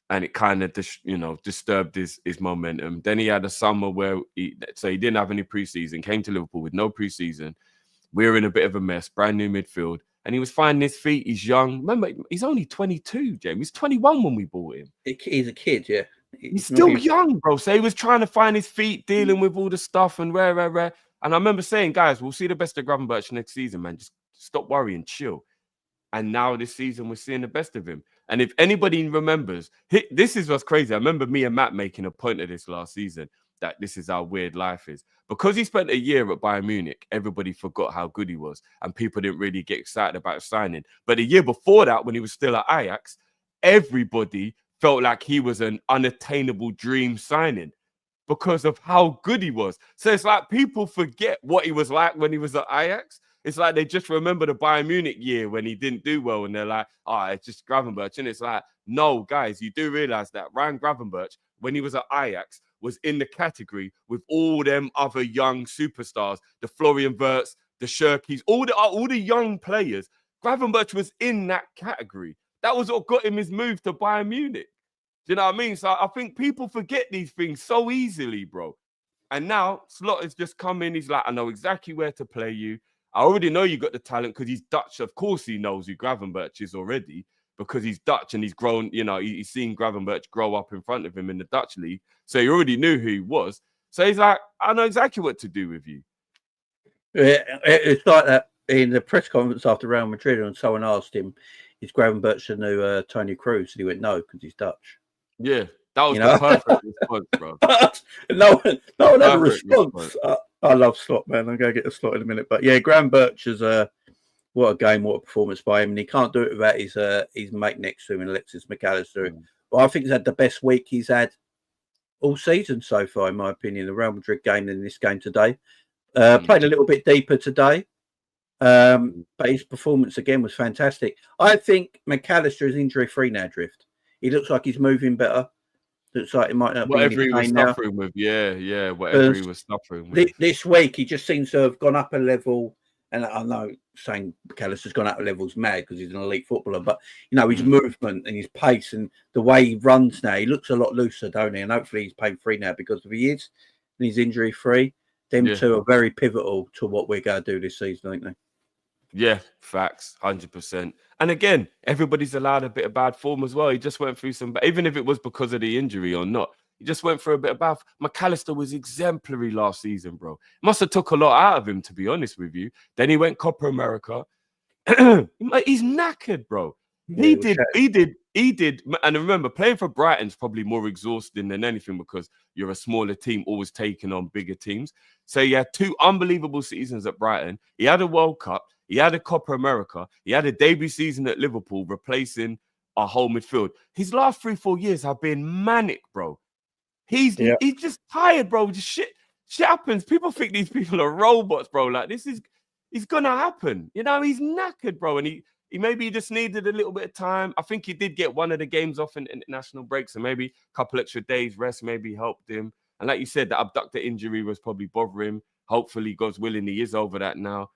Speaker 4: And it kind of, disturbed his momentum. Then he had a summer where he didn't have any preseason, came to Liverpool with no preseason. We were in a bit of a mess, brand new midfield. And he was finding his feet. He's young. Remember, he's only 22, James. He's 21 when we bought him.
Speaker 3: He's a kid, yeah.
Speaker 4: He's still young, bro. So he was trying to find his feet, dealing with all the stuff and rare. And I remember saying, guys, we'll see the best of Gravenberch next season, man. Just stop worrying, chill. And now this season, we're seeing the best of him. And if anybody remembers, this is what's crazy. I remember me and Matt making a point of this last season, that this is how weird life is. Because he spent a year at Bayern Munich, everybody forgot how good he was. And people didn't really get excited about signing. But a year before that, when he was still at Ajax, everybody felt like he was an unattainable dream signing because of how good he was. So it's like people forget what he was like when he was at Ajax. It's like they just remember the Bayern Munich year when he didn't do well, and they're like, it's just Gravenberch. And it's like, no, guys, you do realize that Ryan Gravenberch, when he was at Ajax, was in the category with all them other young superstars, the Florian Wirtz, the Shirkies, all the young players. Gravenberch was in that category. That was what got him his move to Bayern Munich. Do you know what I mean? So I think people forget these things so easily, bro. And now Slot has just come in. He's like, I know exactly where to play you. I already know you got the talent because he's Dutch. Of course, he knows who Gravenberch is already because he's Dutch and he's grown. You know, he's seen Gravenberch grow up in front of him in the Dutch league. So he already knew who he was. So he's like, I know exactly what to do with you.
Speaker 3: Yeah, it's like that in the press conference after Real Madrid, and someone asked him, is Gravenberch the new Tony Cruz? And he went, no, because he's Dutch.
Speaker 4: Yeah, that was the perfect response, bro.
Speaker 3: No one had a response. I love Slot, man. I'm going to get the Slot in a minute. But yeah, Gravenberch is what a game, what a performance by him. And he can't do it without his mate next to him, Alexis McAllister. But I think he's had the best week he's had all season so far, in my opinion. The Real Madrid game and this game today. Played a little bit deeper today. But his performance again was fantastic. I think McAllister is injury-free now, Drift. He looks like he's moving better. Looks like he might not
Speaker 4: whatever
Speaker 3: be
Speaker 4: he
Speaker 3: in
Speaker 4: was
Speaker 3: pain now.
Speaker 4: suffering with. Yeah, whatever he was suffering with.
Speaker 3: This week, he just seems to have gone up a level. And I know saying McAllister's gone up a level is mad because he's an elite footballer, but his movement and his pace and the way he runs now, he looks a lot looser, don't he? And hopefully he's pain-free now because if he is and he's injury-free, them two are very pivotal to what we're going to do this season, aren't they?
Speaker 4: Yeah, facts, 100%. And again, everybody's allowed a bit of bad form as well. He just went through some, even if it was because of the injury or not, he just went through a bit of bad. McAllister was exemplary last season, bro. Must have took a lot out of him, to be honest with you. Then he went Copa America. He's knackered, bro. He did. And remember, playing for Brighton's probably more exhausting than anything because you're a smaller team, always taking on bigger teams. So he had 2 unbelievable seasons at Brighton. He had a World Cup. He had a Copa America. He had a debut season at Liverpool, replacing our whole midfield. His last 3-4 years have been manic, bro. He's just tired, bro. Just shit happens. People think these people are robots, bro. Like, it's gonna happen. He's knackered, bro. And he maybe just needed a little bit of time. I think he did get one of the games off in international breaks, so maybe a couple extra days rest maybe helped him. And like you said, the abductor injury was probably bothering him. Hopefully, God's willing, he is over that now.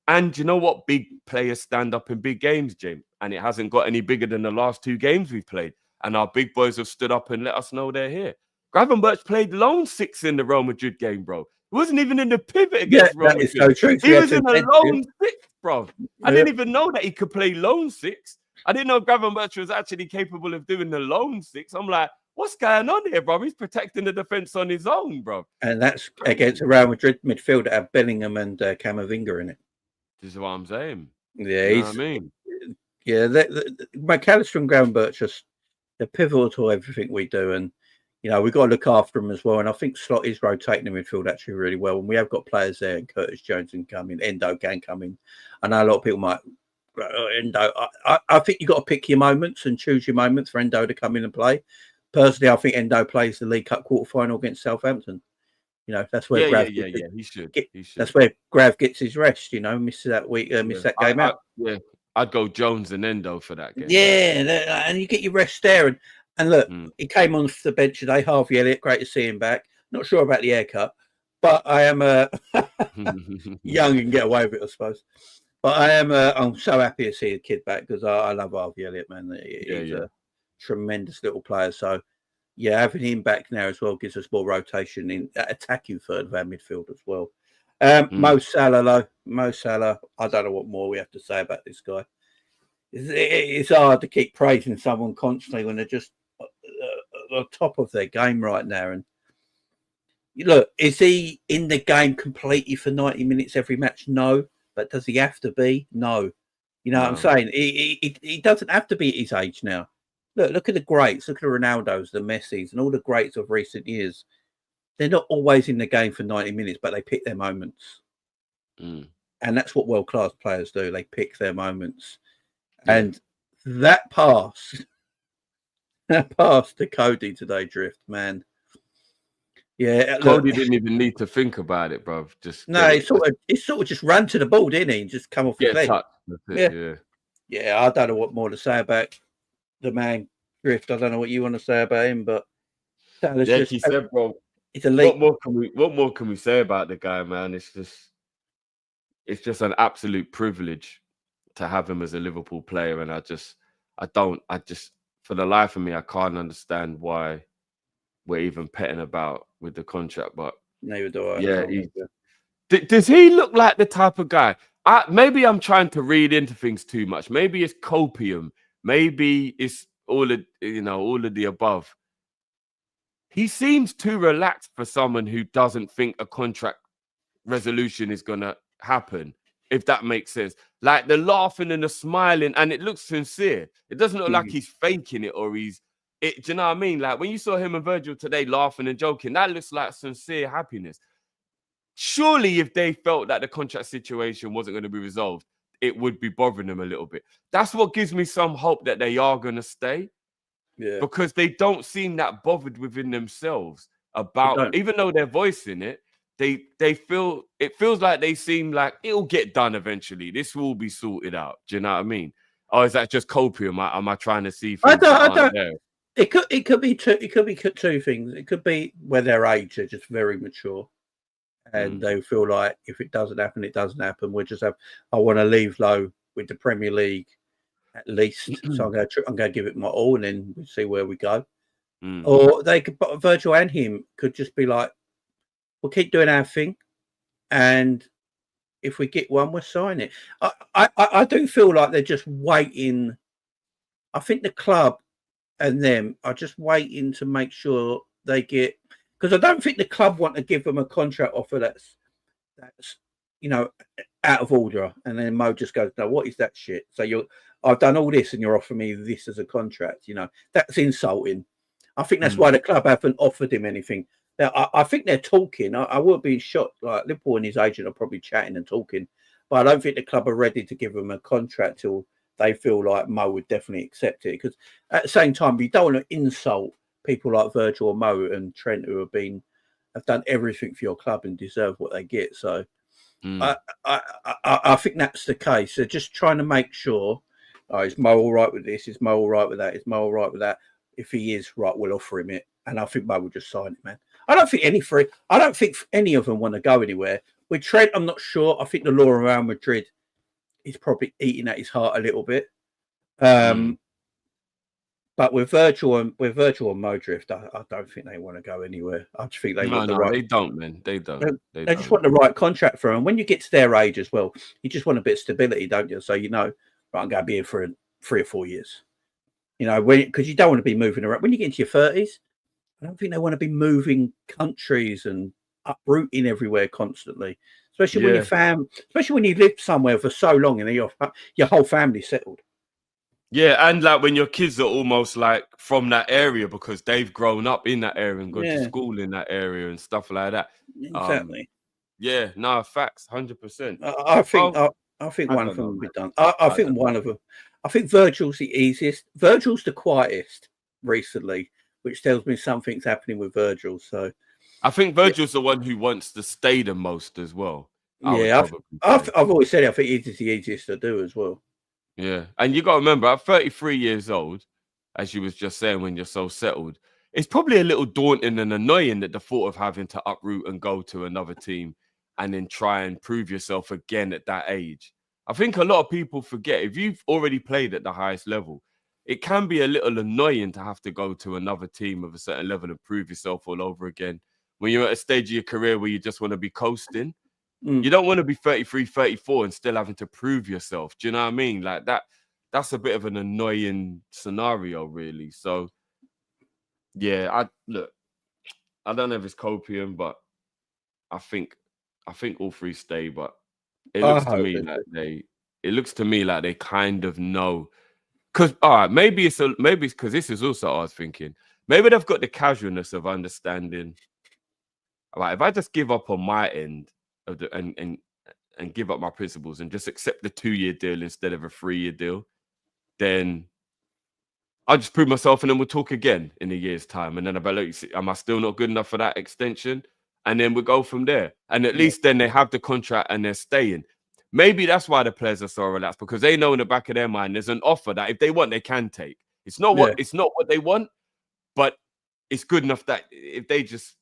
Speaker 4: And you know what? Big players stand up in big games, James. And it hasn't got any bigger than the last 2 games we've played. And our big boys have stood up and let us know they're here. Gravenberch played lone 6 in the Real Madrid game, bro. He wasn't even in the pivot against Real Madrid.
Speaker 3: So true.
Speaker 4: He was in a lone 6, bro. I didn't even know that he could play lone 6. I didn't know Gravenberch was actually capable of doing the lone 6. I'm like, what's going on here, bro? He's protecting the defense on his own, bro.
Speaker 3: And that's against a Real Madrid midfield that have Bellingham and Camavinga in it.
Speaker 4: This is what I'm saying.
Speaker 3: Yeah,
Speaker 4: you know what I mean?
Speaker 3: Yeah, McAllister and Gravenberch they're pivotal to everything we do, and we've got to look after them as well. And I think Slot is rotating the midfield actually really well. And we have got players there, and Curtis Jones can come in, Endo can come in. I know a lot of people might Endo. I think you've got to pick your moments and choose your moments for Endo to come in and play. Personally, I think Endo plays the League Cup quarter-final against Southampton. That's where Grav
Speaker 4: he should.
Speaker 3: That's where Grav gets his rest. Misses that week, missed that game out.
Speaker 4: I'd go Jones and Endo for that game.
Speaker 3: Yeah, and you get your rest there. And look, he came on the bench today. Harvey Elliott, great to see him back. Not sure about the haircut, but I am young and get away with it, I suppose. But I'm so happy to see the kid back because I love Harvey Elliott, man. He's a tremendous little player. So. Yeah, having him back now as well gives us more rotation in attacking third of our midfield as well. Mo Salah, though. Mo Salah, I don't know what more we have to say about this guy. It's hard to keep praising someone constantly when they're just at the top of their game right now. And look, is he in the game completely for 90 minutes every match? No. But does he have to be? No. You know what I'm saying? He doesn't have to be at his age now. Look at the greats. Look at the Ronaldos, the Messis, and all the greats of recent years. They're not always in the game for 90 minutes, but they pick their moments. And that's what world-class players do. They pick their moments. And that pass to Cody today, Drift, man. Yeah,
Speaker 4: Cody didn't even need to think about it, bro.
Speaker 3: He sort of just ran to the ball, didn't he? And just come off the leg. Yeah, I don't know what more to say about the man Drift. I don't know what you want to say about him, but
Speaker 4: he said, bro,
Speaker 3: it's elite.
Speaker 4: What more can we say about the guy, man? It's just an absolute privilege to have him as a Liverpool player, and I just for the life of me, I can't understand why we're even petting about with the contract. But
Speaker 3: neither do I.
Speaker 4: Does he look like the type of guy? Maybe I'm trying to read into things too much. Maybe it's copium. Maybe it's all of the above. He seems too relaxed for someone who doesn't think a contract resolution is gonna happen, if that makes sense. Like the laughing and the smiling, and it looks sincere. It doesn't look like he's faking it or do you know what I mean? Like when you saw him and Virgil today laughing and joking, that looks like sincere happiness. Surely if they felt that the contract situation wasn't going to be resolved, it would be bothering them a little bit. That's what gives me some hope that they are going to stay. Yeah. Because they don't seem that bothered within themselves about, even though they're voicing it, they feel it feels like they seem like it'll get done eventually. This will be sorted out. Do you know what I mean? Or is that just copium? Am I trying to see things
Speaker 3: I don't.
Speaker 4: there?
Speaker 3: It could be two things. It could be where their age are just very mature, and they feel like if it doesn't happen, it doesn't happen. I want to leave low with the Premier League at least, so I'm going to give it my all, and then we'll see where we go. Or they could, Virgil and him could just be like, we'll keep doing our thing, and if we get one, we'll sign it. I do feel like they're just waiting. I think the club and them are just waiting to make sure they get, because I don't think the club want to give them a contract offer that's out of order, and then Mo just goes, no, what is that shit? So I've done all this and you're offering me this as a contract, that's insulting. I think that's why the club haven't offered him anything. Now, I think they're talking. I would be shocked. Like Liverpool and his agent are probably chatting and talking, but I don't think the club are ready to give him a contract till they feel like Mo would definitely accept it. Because at the same time, you don't want to insult people like Virgil or Mo and Trent, who have done everything for your club and deserve what they get. So I think that's the case. They're just trying to make sure, is Mo all right with this? Is Mo all right with that? Is Mo all right with that? If he is, right, we'll offer him it. And I think Mo will just sign it, man. I don't think any of them want to go anywhere. With Trent, I'm not sure. I think the law around Madrid is probably eating at his heart a little bit. But with Virgil and Modric, I don't think they want to go anywhere. I just think they want the right.
Speaker 4: They don't, man. They don't.
Speaker 3: They just want the right contract for them. When you get to their age as well, you just want a bit of stability, don't you? So right, I'm going to be here for 3 or 4 years. Because you don't want to be moving around. When you get into your 30s, I don't think they want to be moving countries and uprooting everywhere constantly. Especially when you live somewhere for so long and your whole family's settled.
Speaker 4: Yeah, and like when your kids are almost like from that area because they've grown up in that area and gone to school in that area and stuff like that.
Speaker 3: Exactly.
Speaker 4: Facts, 100%.
Speaker 3: I think one of them will be done. I think one of them. I think Virgil's the easiest. Virgil's the quietest recently, which tells me something's happening with Virgil. So
Speaker 4: I think Virgil's the one who wants to stay the most as well.
Speaker 3: I've always said it. I think it is the easiest to do as well.
Speaker 4: Yeah, and you got to remember, at 33 years old, as you was just saying, when you're so settled, it's probably a little daunting and annoying that the thought of having to uproot and go to another team and then try and prove yourself again at that age. I think a lot of people forget, if you've already played at the highest level, it can be a little annoying to have to go to another team of a certain level and prove yourself all over again. When you're at a stage of your career where you just want to be coasting, you don't want to be 33, 34 and still having to prove yourself. Do you know what I mean? Like that's a bit of an annoying scenario, really. So, yeah, I don't know if it's copium, but I think all three stay. But it looks to me like they kind of know. Because maybe it's because this is also I was thinking. Maybe they've got the casualness of understanding. Like if I just give up on my end of the and give up my principles and just accept the 2-year deal instead of a 3-year deal, then I'll just prove myself and then we'll talk again in a year's time. And then I'll be like, am I still not good enough for that extension? And then we'll go from there. And at least then they have the contract and they're staying. Maybe that's why the players are so relaxed, because they know in the back of their mind there's an offer that if they want, they can take. It's not what they want, but it's good enough that if they just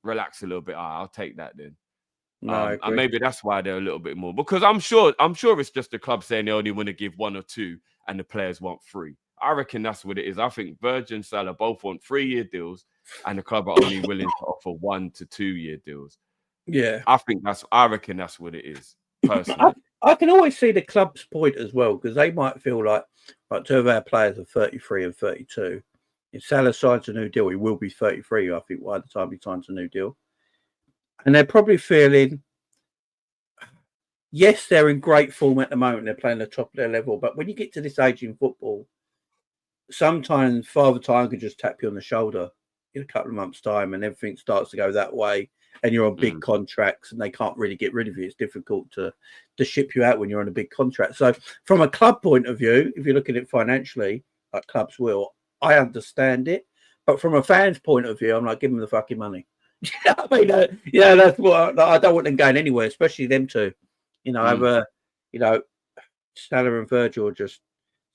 Speaker 4: relax a little bit, I'll take that then. And maybe that's why they're a little bit more, because I'm sure it's just the club saying they only want to give 1 or 2 and the players want 3. I reckon that's what it is. I think Virgil and Salah both want 3-year deals and the club are only willing to offer 1 to 2-year deals.
Speaker 3: Yeah.
Speaker 4: I reckon that's what it is, personally.
Speaker 3: I can always see the club's point as well, because they might feel like 2 of our players are 33 and 32. If Salah signs a new deal, he will be 33, I think, by the time he signs a new deal. And they're probably feeling, yes, they're in great form at the moment. They're playing the top of their level. But when you get to this age in football, sometimes Father Time can just tap you on the shoulder in a couple of months' time and everything starts to go that way. And you're on big contracts and they can't really get rid of you. It's difficult to ship you out when you're on a big contract. So from a club point of view, if you look at it financially, like clubs will, I understand it. But from a fan's point of view, I'm like, give them the fucking money. I mean, that's what I don't want them going anywhere, especially them two. Salah and Virgil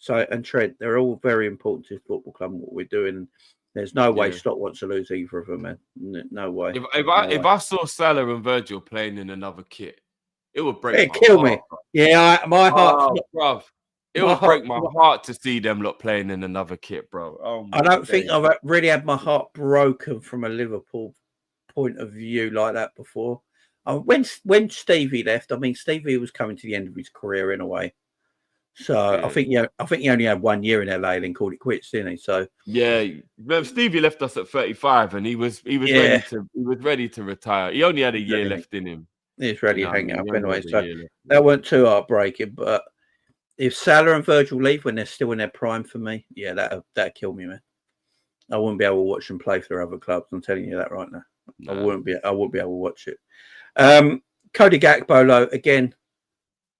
Speaker 3: and Trent. They're all very important to the football club and what we're doing. There's no way Slot wants to lose either of them, man. No way.
Speaker 4: If I saw Salah and Virgil playing in another kit, it would break.
Speaker 3: It'd kill me. Yeah, my heart,
Speaker 4: bruv. It would break my heart to see them lot playing in another kit, bro.
Speaker 3: I don't think I've really had my heart broken from a Liverpool point of view like that before. When Stevie left, I mean, Stevie was coming to the end of his career in a way. So I think he only had 1 year in LA and called it quits, didn't he? So
Speaker 4: Stevie left us at 35, and he was ready to retire. He only had a year left in him.
Speaker 3: He's ready to hang up anyway. So that weren't too heartbreaking. But if Salah and Virgil leave when they're still in their prime, for me, that'd kill me, man. I wouldn't be able to watch them play for other clubs. I'm telling you that right now. No. I wouldn't be able to watch it. Cody Gakpo, again,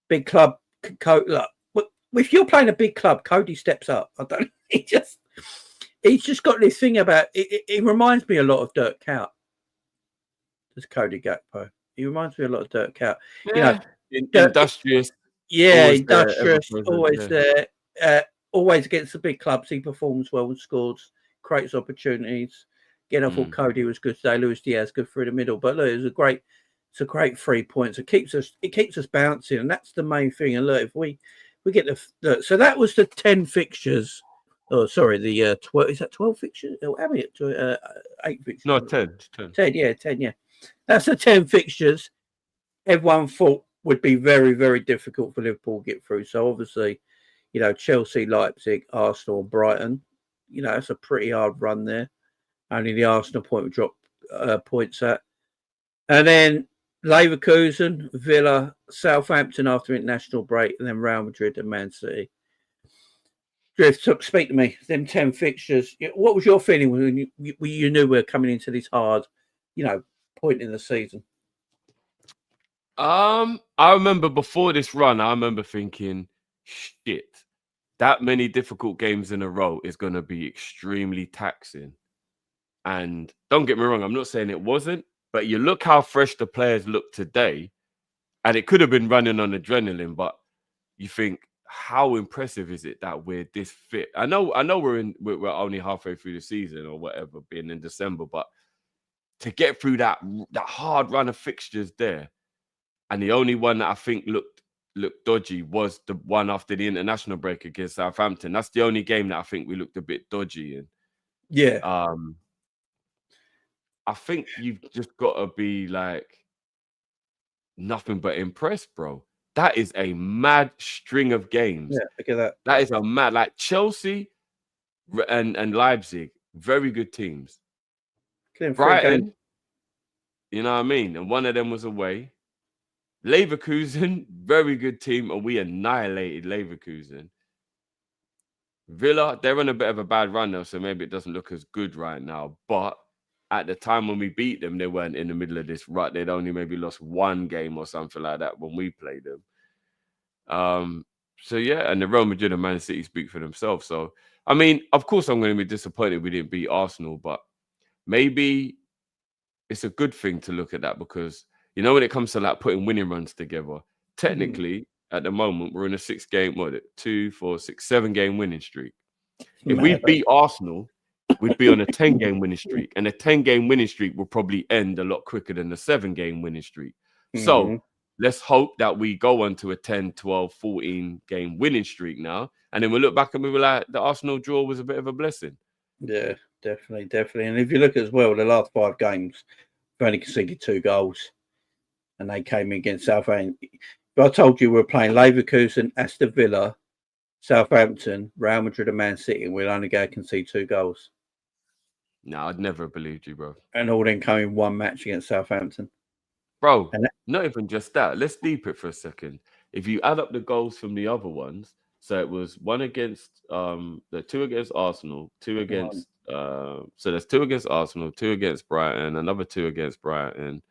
Speaker 3: big club. If you're playing a big club, Cody steps up. He's just got this thing about it. It reminds me a lot of Dirk Kuyt. This Cody Gakpo. He reminds me a lot of Dirk Kuyt.
Speaker 4: Yeah. Industrious.
Speaker 3: Yeah, industrious. Always there. Always against the big clubs. He performs well and scores, creates opportunities. Again, I thought Cody was good today. Luis Diaz good through the middle. But look, it's a great 3 points. It keeps us bouncing, and that's the main thing. And look, if we get so that was the 10 fixtures. Oh, sorry, the 12. Is that 12 fixtures? Oh, how many? 8 fixtures.
Speaker 4: No, 10.
Speaker 3: 10, yeah, 10, yeah. That's the 10 fixtures. Everyone thought would be very, very difficult for Liverpool to get through. So obviously, Chelsea, Leipzig, Arsenal, and Brighton. It's a pretty hard run there. Only the Arsenal point would drop points at, and then Leverkusen, Villa, Southampton after international break, and then Real Madrid and Man City. Drift, speak to me. Them 10 fixtures. What was your feeling when you knew we were coming into this hard, point in the season?
Speaker 4: I remember before this run, I remember thinking, shit, that many difficult games in a row is going to be extremely taxing. And don't get me wrong, I'm not saying it wasn't, but you look how fresh the players look today, and it could have been running on adrenaline, but you think, how impressive is it that we're this fit? I know we're only halfway through the season or whatever, being in December, but to get through that hard run of fixtures there, and the only one that I think looked dodgy was the one after the international break against Southampton. That's the only game that I think we looked a bit dodgy in.
Speaker 3: Yeah.
Speaker 4: I think you've just got to be like nothing but impressed, bro. That is a mad string of games.
Speaker 3: Yeah, look at that.
Speaker 4: That is a mad, like Chelsea and Leipzig, very good teams. Brighton, you know what I mean? And one of them was away. Leverkusen, very good team, and we annihilated Leverkusen. Villa, they're on a bit of a bad run now, so maybe it doesn't look as good right now, but at the time when we beat them, they weren't in the middle of this rut. They'd only maybe lost one game or something like that when we played them. So yeah, and the Real Madrid and Man City speak for themselves. So, I mean, of course I'm going to be disappointed we didn't beat Arsenal, but maybe it's a good thing to look at that because, when it comes to like putting winning runs together, technically at the moment, we're in a 7-game winning streak. If we beat Arsenal, we'd be on a 10-game winning streak, and a 10-game winning streak will probably end a lot quicker than a 7-game winning streak. So let's hope that we go on to a 10, 12, 14-game winning streak now, and then we'll look back and we'll be like, the Arsenal draw was a bit of a blessing.
Speaker 3: Yeah, definitely. And if you look as well, the last 5 games, we've only conceded 2 goals, and they came in against Southampton. But I told you we're playing Leverkusen, Aston Villa, Southampton, Real Madrid and Man City, and we'll only go concede 2 goals.
Speaker 4: No, I'd never have believed you, bro.
Speaker 3: And all then come in 1 match against Southampton.
Speaker 4: Bro, not even just that. Let's deep it for a second. If you add up the goals from the other ones, so it was 1 against the 2 against Arsenal, 2 against so there's 2 against Arsenal, 2 against Brighton, another 2 against Brighton,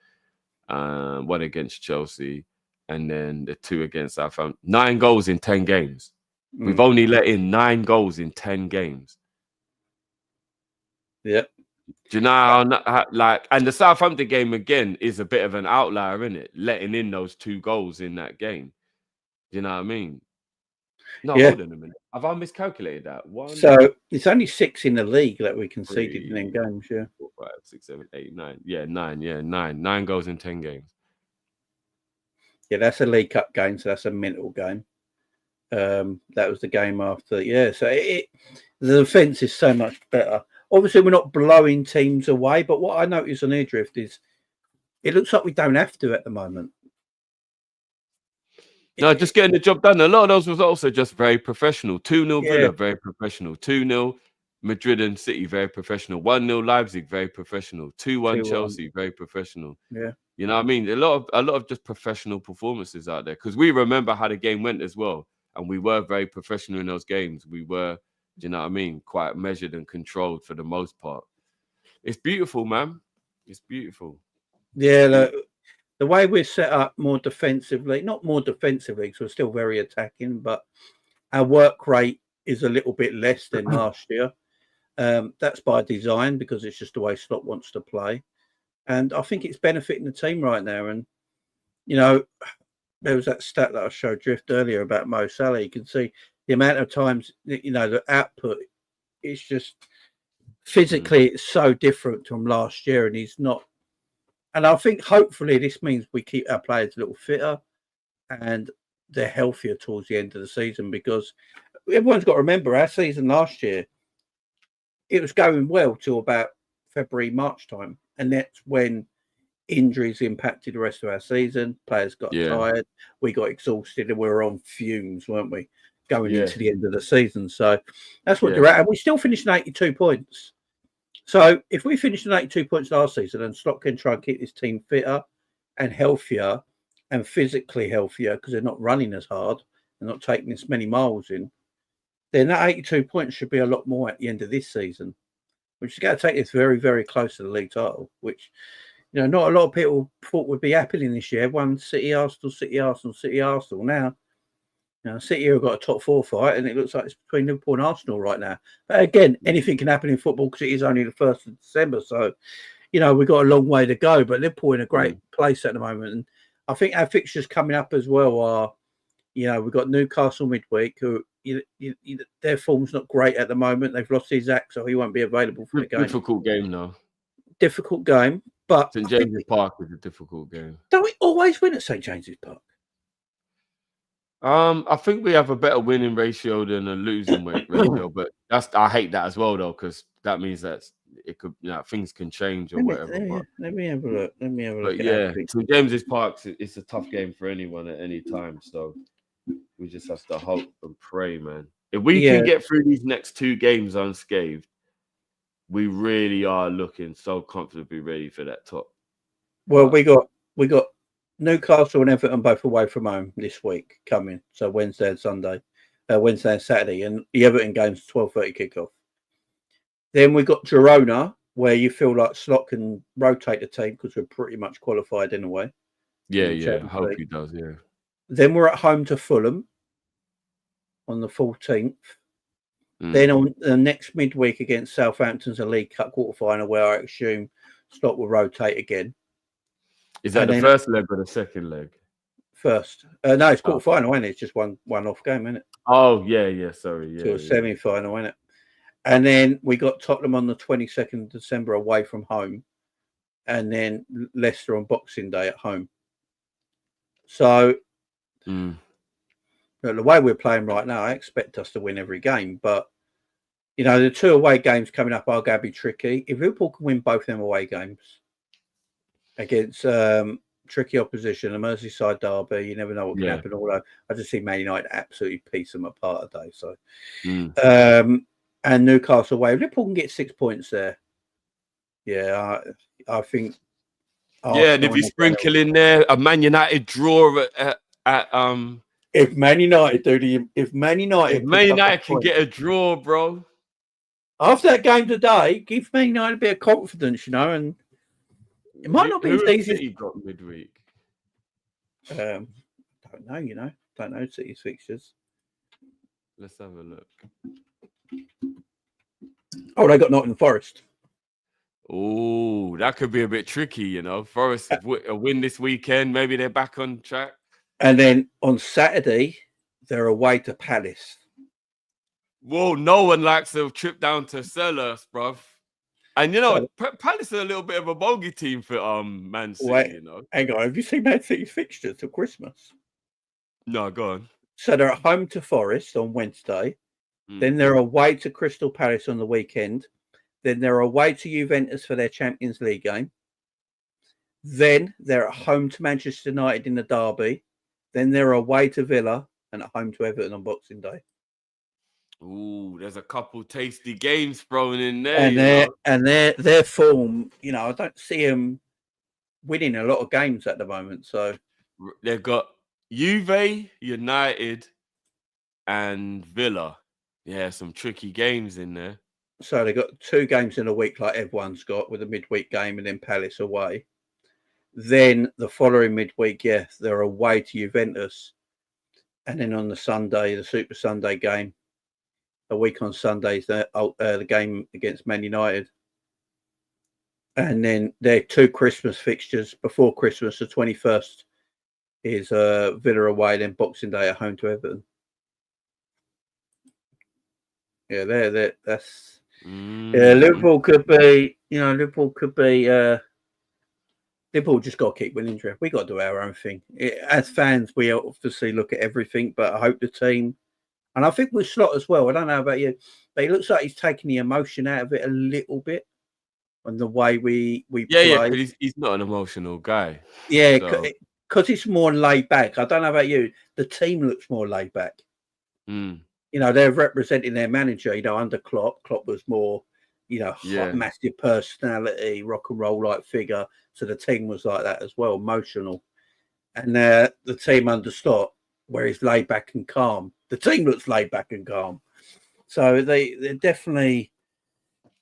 Speaker 4: 1 against Chelsea, and then the 2 against Southampton. 9 goals in 10 games. We've only let in 9 goals in 10 games.
Speaker 3: Yep.
Speaker 4: Do you know like, and the Southampton game again is a bit of an outlier, isn't it? Letting in those 2 goals in that game. Do you know what I mean? No,
Speaker 3: Yeah.
Speaker 4: hold on a minute. Have I miscalculated that? 1,
Speaker 3: So it's only 6 in the league that we conceded in
Speaker 4: 3,
Speaker 3: them games. Yeah.
Speaker 4: 4, 5, 6, 7, 8, 9. Yeah, 9. Yeah, 9. 9 goals in 10 games.
Speaker 3: Yeah, that's a League Cup game, so that's a mental game. That was the game after. Yeah, so the defence is so much better. Obviously, we're not blowing teams away, but what I notice on Airdrift is it looks like we don't have to at the moment.
Speaker 4: No, just getting the job done. A lot of those was also just very professional. 2-0
Speaker 3: Yeah.
Speaker 4: Villa, very professional. 2-0 Madrid and City, very professional. 1-0 Leipzig, very professional. 2-1 Chelsea, very professional.
Speaker 3: Yeah.
Speaker 4: You know what I mean? A lot of just professional performances out there, because we remember how the game went as well. And we were very professional in those games. We were, do you know what I mean, quite measured and controlled for the most part. It's beautiful, man. It's beautiful.
Speaker 3: Yeah, the way we're set up more defensively, not more defensively, because we're still very attacking, but our work rate is a little bit less than last year. That's by design, because it's just the way Slot wants to play. And I think it's benefiting the team right now. And, you know, there was that stat that I showed Drift earlier about Mo Salah. You can see the amount of times, you know, the output is just physically it's so different from last year, and he's not. And I think hopefully this means we keep our players a little fitter and they're healthier towards the end of the season, because everyone's got to remember our season last year, it was going well till about February, March time. And that's when injuries impacted the rest of our season. Players got tired, we got exhausted, and we were on fumes, weren't we, going into the end of the season? So that's what they're at. And we still finished 82 points. So if we finished at 82 points last season, and Slot can try and keep this team fitter and healthier and physically healthier, because they're not running as hard and not taking as many miles in, then that 82 points should be a lot more at the end of this season, which is going to take us very, very close to the league title, which, you know, not a lot of people thought would be happening this year. One City, Arsenal, City, Arsenal, City, Arsenal. Now, you know, City have got a top 4 fight, and it looks like it's between Liverpool and Arsenal right now. But again, anything can happen in football, because it is only the 1st of December. So, you know, we've got a long way to go, but Liverpool in a great place at the moment. And I think our fixtures coming up as well are, you know, we've got Newcastle midweek, who their form's not great at the moment. They've lost Isaac, so he won't be available for the game.
Speaker 4: Difficult game, though.
Speaker 3: Difficult game, but
Speaker 4: St James's Park is a difficult game.
Speaker 3: Don't we always win at St James's Park?
Speaker 4: I think we have a better winning ratio than a losing ratio, but I hate that as well, though, because that means that it could, you know, things can change or whatever.
Speaker 3: Let me have a look.
Speaker 4: But yeah, St James's Park, it's a tough game for anyone at any time. So we just have to hope and pray, man. If we can get through these next 2 games unscathed, we really are looking so comfortably ready for that top.
Speaker 3: Well, we got Newcastle and Everton both away from home this week coming. So Wednesday and Saturday, and the Everton game's 12:30 kickoff. Then we got Girona, where you feel like Slot can rotate the team, because we're pretty much qualified anyway.
Speaker 4: Yeah. I hope he does. Yeah.
Speaker 3: Then we're at home to Fulham on the 14th. Then on the next midweek against Southampton's a League Cup quarterfinal, where I assume Slot will rotate again.
Speaker 4: Is that the first leg or the second leg?
Speaker 3: First. No, it's quarterfinal, isn't it? It's just one off game, isn't it?
Speaker 4: Oh, yeah. Sorry. Yeah.
Speaker 3: To a semi-final, isn't it? And then we got Tottenham on the 22nd of December away from home, and then Leicester on Boxing Day at home. So the way we're playing right now, I expect us to win every game. But, you know, the 2 away games coming up are going to be tricky. If Liverpool can win both them away games against tricky opposition, a Merseyside derby, you never know what can happen. Although I just see Man United absolutely piece them apart today. So, and Newcastle away, Liverpool can get 6 points there. Yeah, I think.
Speaker 4: And if you sprinkle in there a Man United draw at
Speaker 3: if Man United
Speaker 4: can get a draw, bro.
Speaker 3: After that game today, give Man United a bit of confidence, you know, and it might not be as easy.
Speaker 4: City got midweek.
Speaker 3: Don't know, you know. Don't know City's fixtures.
Speaker 4: Let's have a look.
Speaker 3: Oh, they got Nottingham Forest.
Speaker 4: Oh, that could be a bit tricky, you know. Forest a win this weekend. Maybe they're back on track.
Speaker 3: And then on Saturday, they're away to Palace.
Speaker 4: Whoa, no one likes a trip down to Selhurst, bruv. And, you know, Palace are a little bit of a bogey team for Man City, you know.
Speaker 3: Hang on, have you seen Man City's fixtures till Christmas?
Speaker 4: No, go on.
Speaker 3: So they're at home to Forest on Wednesday. Then they're away to Crystal Palace on the weekend. Then they're away to Juventus for their Champions League game. Then they're at home to Manchester United in the derby. Then they're away to Villa and at home to Everton on Boxing Day.
Speaker 4: Ooh, there's a couple tasty games thrown in there.
Speaker 3: And their form, you know, I don't see them winning a lot of games at the moment. So
Speaker 4: they've got Juve, United, and Villa. Yeah, some tricky games in there.
Speaker 3: So they've got 2 games in a week like everyone's got, with a midweek game and then Palace away. Then the following midweek, they're away to Juventus. And then on the Sunday, the Super Sunday game, a week on Sundays, the game against Man United. And then their 2 Christmas fixtures before Christmas, the 21st is Villa away, then Boxing Day at home to Everton. Yeah, that's Liverpool could be, you know, Liverpool just got to keep winning. We got to do our own thing. As fans, we obviously look at everything, but I hope the team, and I think with Slot as well, I don't know about you, but it looks like he's taking the emotion out of it a little bit on the way we play.
Speaker 4: Yeah, he's not an emotional guy.
Speaker 3: Yeah, because it's more laid back. I don't know about you. The team looks more laid back. You know, they're representing their manager, you know, under Klopp. Klopp was more, you know, hot, massive personality, rock and roll like figure. So the team was like that as well, emotional. And the team under Slot, where he's laid back and calm. The team looks laid back and calm. So they're definitely,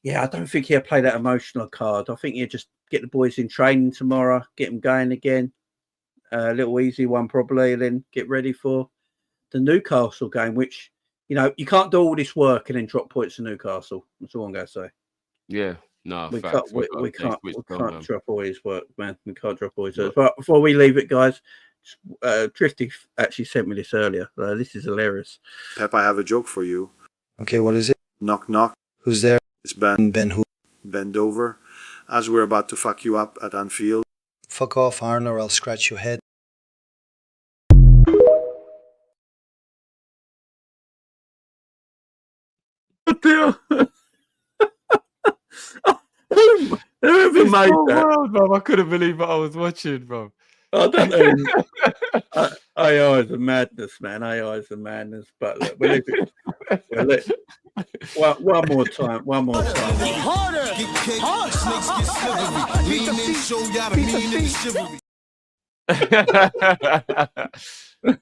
Speaker 3: I don't think he'll play that emotional card. I think he'll just get the boys in training tomorrow, get them going again. A little easy one probably, and then get ready for the Newcastle game, which, you know, you can't do all this work and then drop points to Newcastle. That's all I'm going to say.
Speaker 4: Yeah, no,
Speaker 3: we
Speaker 4: facts.
Speaker 3: can't drop all his work, man. We can't drop all his work. But before we leave it, guys, Drifty actually sent me this earlier. This is hilarious.
Speaker 2: Pep, I have a joke for you.
Speaker 5: Okay, what is it?
Speaker 2: Knock, knock.
Speaker 5: Who's there?
Speaker 2: It's Ben.
Speaker 5: Ben who?
Speaker 2: Bend over. As we're about to fuck you up at Anfield.
Speaker 5: Fuck off, Arn, or I'll scratch your head.
Speaker 3: Whoever made that?
Speaker 4: Wild, bro. I couldn't believe what I was watching, bro.
Speaker 3: I don't know. AI is a madness, man. AI is a madness. But look, one more time.
Speaker 1: Harder. Get kicked. Snakes get slithery. Lean in, show y'all the meaning of chivalry.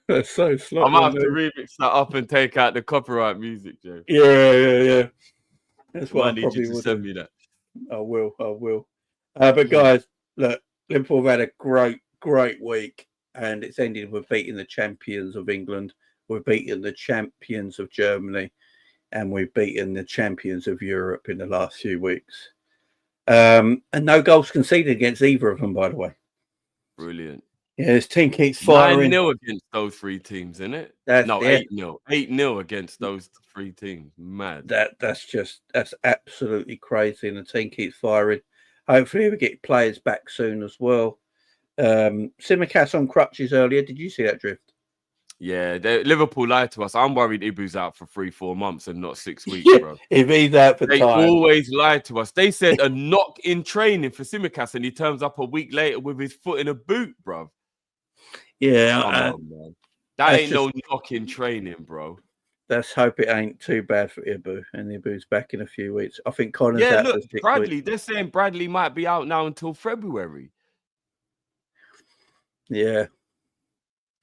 Speaker 3: That's so slow.
Speaker 4: I might have to remix that up and take out the copyright music, Joe.
Speaker 3: Yeah. That's what I
Speaker 4: need
Speaker 3: probably
Speaker 4: you to
Speaker 3: would
Speaker 4: send
Speaker 3: do.
Speaker 4: me that.
Speaker 3: I will. But guys, look, Liverpool have had a great week, and it's ended with beating the champions of England. We've beaten the champions of Germany, and we've beaten the champions of Europe in the last few weeks. And no goals conceded against either of them, by the way.
Speaker 4: Brilliant.
Speaker 3: Yeah, this team keeps firing.
Speaker 4: 9-0 against those 3 teams, isn't it? 8-0. 8-0 against those 3 teams. Mad.
Speaker 3: That's absolutely crazy. And the team keeps firing. Hopefully we get players back soon as well. Tsimikas on crutches earlier. Did you see that, Drift?
Speaker 4: Yeah, Liverpool lied to us. I'm worried Ibu's out for 3-4 months and not 6 weeks, bro.
Speaker 3: If he's out for
Speaker 4: they
Speaker 3: time.
Speaker 4: always lied to us. They said a knock in training for Tsimikas, and he turns up a week later with his foot in a boot, bro.
Speaker 3: Yeah,
Speaker 4: come on, man. That ain't no knock in training, bro.
Speaker 3: Let's hope it ain't too bad for Ibu, and Ibu's back in a few weeks. I think Colin's
Speaker 4: out.
Speaker 3: Yeah,
Speaker 4: look, Bradley. They're saying Bradley might be out now until February.
Speaker 3: Yeah.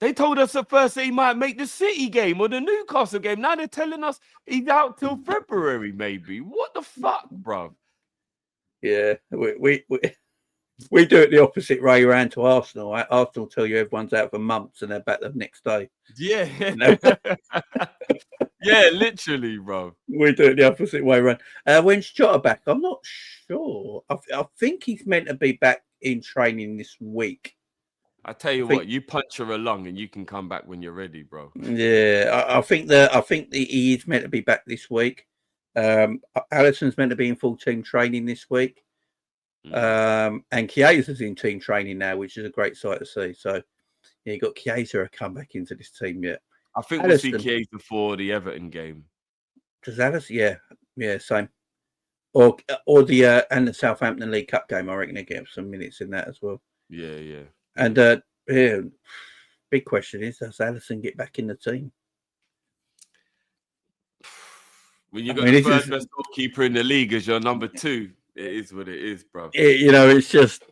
Speaker 4: They told us at first that he might make the City game or the Newcastle game. Now they're telling us he's out till February, maybe. What the fuck, bro?
Speaker 3: Yeah, we do it the opposite way around to Arsenal. Right? Arsenal tell you everyone's out for months and they're back the next day.
Speaker 4: Yeah. Yeah, literally, bro.
Speaker 3: We do it the opposite way around. When's Jota back? I'm not sure. I think he's meant to be back in training this week.
Speaker 4: I tell you
Speaker 3: think-
Speaker 4: what, you punch her along and you can come back when you're ready, bro.
Speaker 3: Yeah, I think that he is meant to be back this week. Alisson's meant to be in full team training this week. And Chiesa's in team training now, which is a great sight to see. So yeah, you got Chiesa come back into this team yet.
Speaker 4: I think
Speaker 3: Alisson.
Speaker 4: we'll see Chiesa for the Everton game.
Speaker 3: Does Alisson? Yeah, same. Or the and the Southampton League Cup game. I reckon they get some minutes in that as well.
Speaker 4: Yeah.
Speaker 3: And big question is, does Alisson get back in the team?
Speaker 4: When you got the third best goalkeeper in the league as your number 2, it is what it is, bro.
Speaker 3: It's just,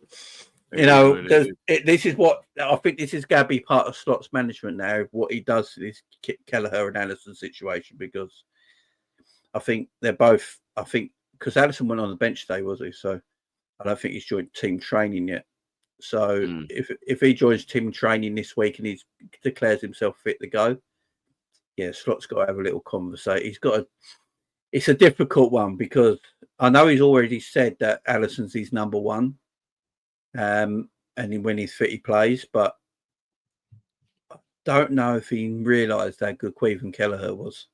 Speaker 3: this is what I think. This is going to be part of Slott's management now. What he does is Kelleher and Alisson situation, because I think they're both. I think because Alisson went on the bench today, was he? So I don't think he's joined team training yet. So if he joins team training this week and he declares himself fit to go, yeah, Slott's got to have a little conversation. He's got to. It's a difficult one because I know he's already said that Alisson's his number 1, and when he's fit, he plays. But I don't know if he realised how good Queven Kelleher was.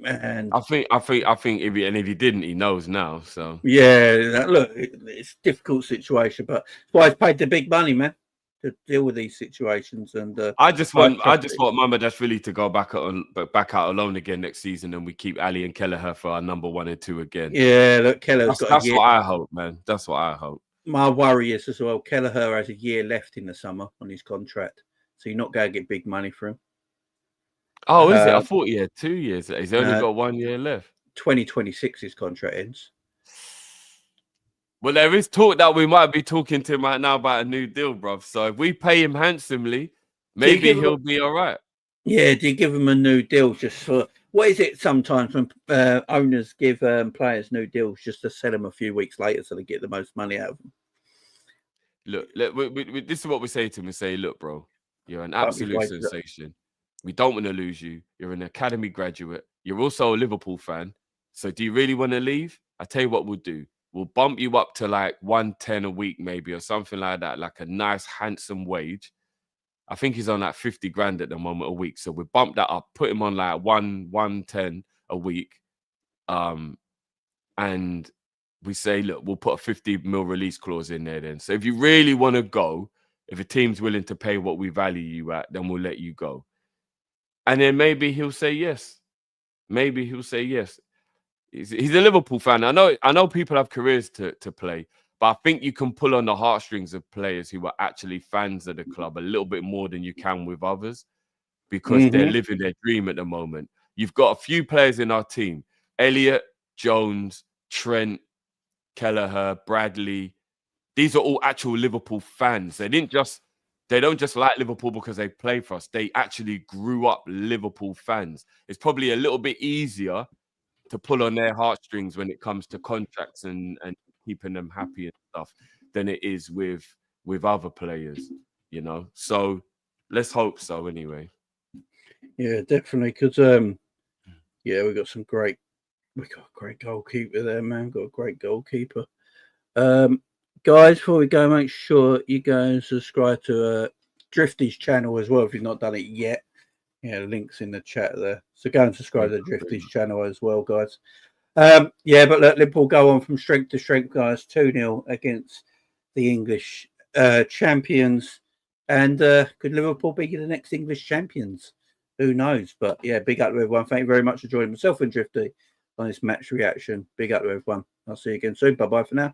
Speaker 3: And
Speaker 4: I think if he didn't, he knows now. So
Speaker 3: yeah, look, it's a difficult situation, but that's why he's paid the big money, man, to deal with these situations. And
Speaker 4: I just want Mamardashvili to go back out alone again next season, and we keep Ali and Kelleher for our number 1 and 2 again.
Speaker 3: Yeah, look, Kelleher's got.
Speaker 4: That's what I hope, man. That's what I hope.
Speaker 3: My worry is as well, Kelleher has a year left in the summer on his contract, so you're not going to get big money for him.
Speaker 4: Oh, is it? I thought he had 2 years. He's only got 1 year left.
Speaker 3: 2026 his contract ends.
Speaker 4: Well, there is talk that we might be talking to him right now about a new deal, bruv. So if we pay him handsomely, maybe he'll be all right.
Speaker 3: Yeah, do you give him a new deal just for... What is it sometimes when owners give players new deals just to sell them a few weeks later so they get the most money out of them?
Speaker 4: Look, this is what we say to him. We say, look, bro, you're an absolute sensation. We don't want to lose you. You're an academy graduate. You're also a Liverpool fan. So do you really want to leave? I tell you what we'll do. We'll bump you up to like 110 a week maybe, or something like that, like a nice, handsome wage. I think he's on like 50 grand at the moment a week. So we bump that up, put him on like 110 a week. And we say, look, we'll put a 50 mil release clause in there then. So if you really want to go, if a team's willing to pay what we value you at, then we'll let you go. And then maybe he'll say yes. Maybe he'll say yes. He's a Liverpool fan. I know people have careers to play, but I think you can pull on the heartstrings of players who are actually fans of the club a little bit more than you can with others, because they're living their dream at the moment. You've got a few players in our team: Elliott, Jones, Trent, Kelleher, Bradley. These are all actual Liverpool fans. They don't just like Liverpool because they play for us. They actually grew up Liverpool fans. It's probably a little bit easier to pull on their heartstrings when it comes to contracts and keeping them happy and stuff than it is with other players, you know. So let's hope so anyway. Yeah,
Speaker 3: definitely. Because we got a great goalkeeper there, man. Got a great goalkeeper. Guys, before we go, make sure you go and subscribe to Drifty's channel as well if you've not done it yet. Yeah, links in the chat there. So go and subscribe to Drifty's channel as well, guys. But look, Liverpool go on from strength to strength, guys. 2-0 against the English champions. And could Liverpool be the next English champions? Who knows? But yeah, big up to everyone. Thank you very much for joining myself and Drifty on this match reaction. Big up to everyone. I'll see you again soon. Bye-bye for now.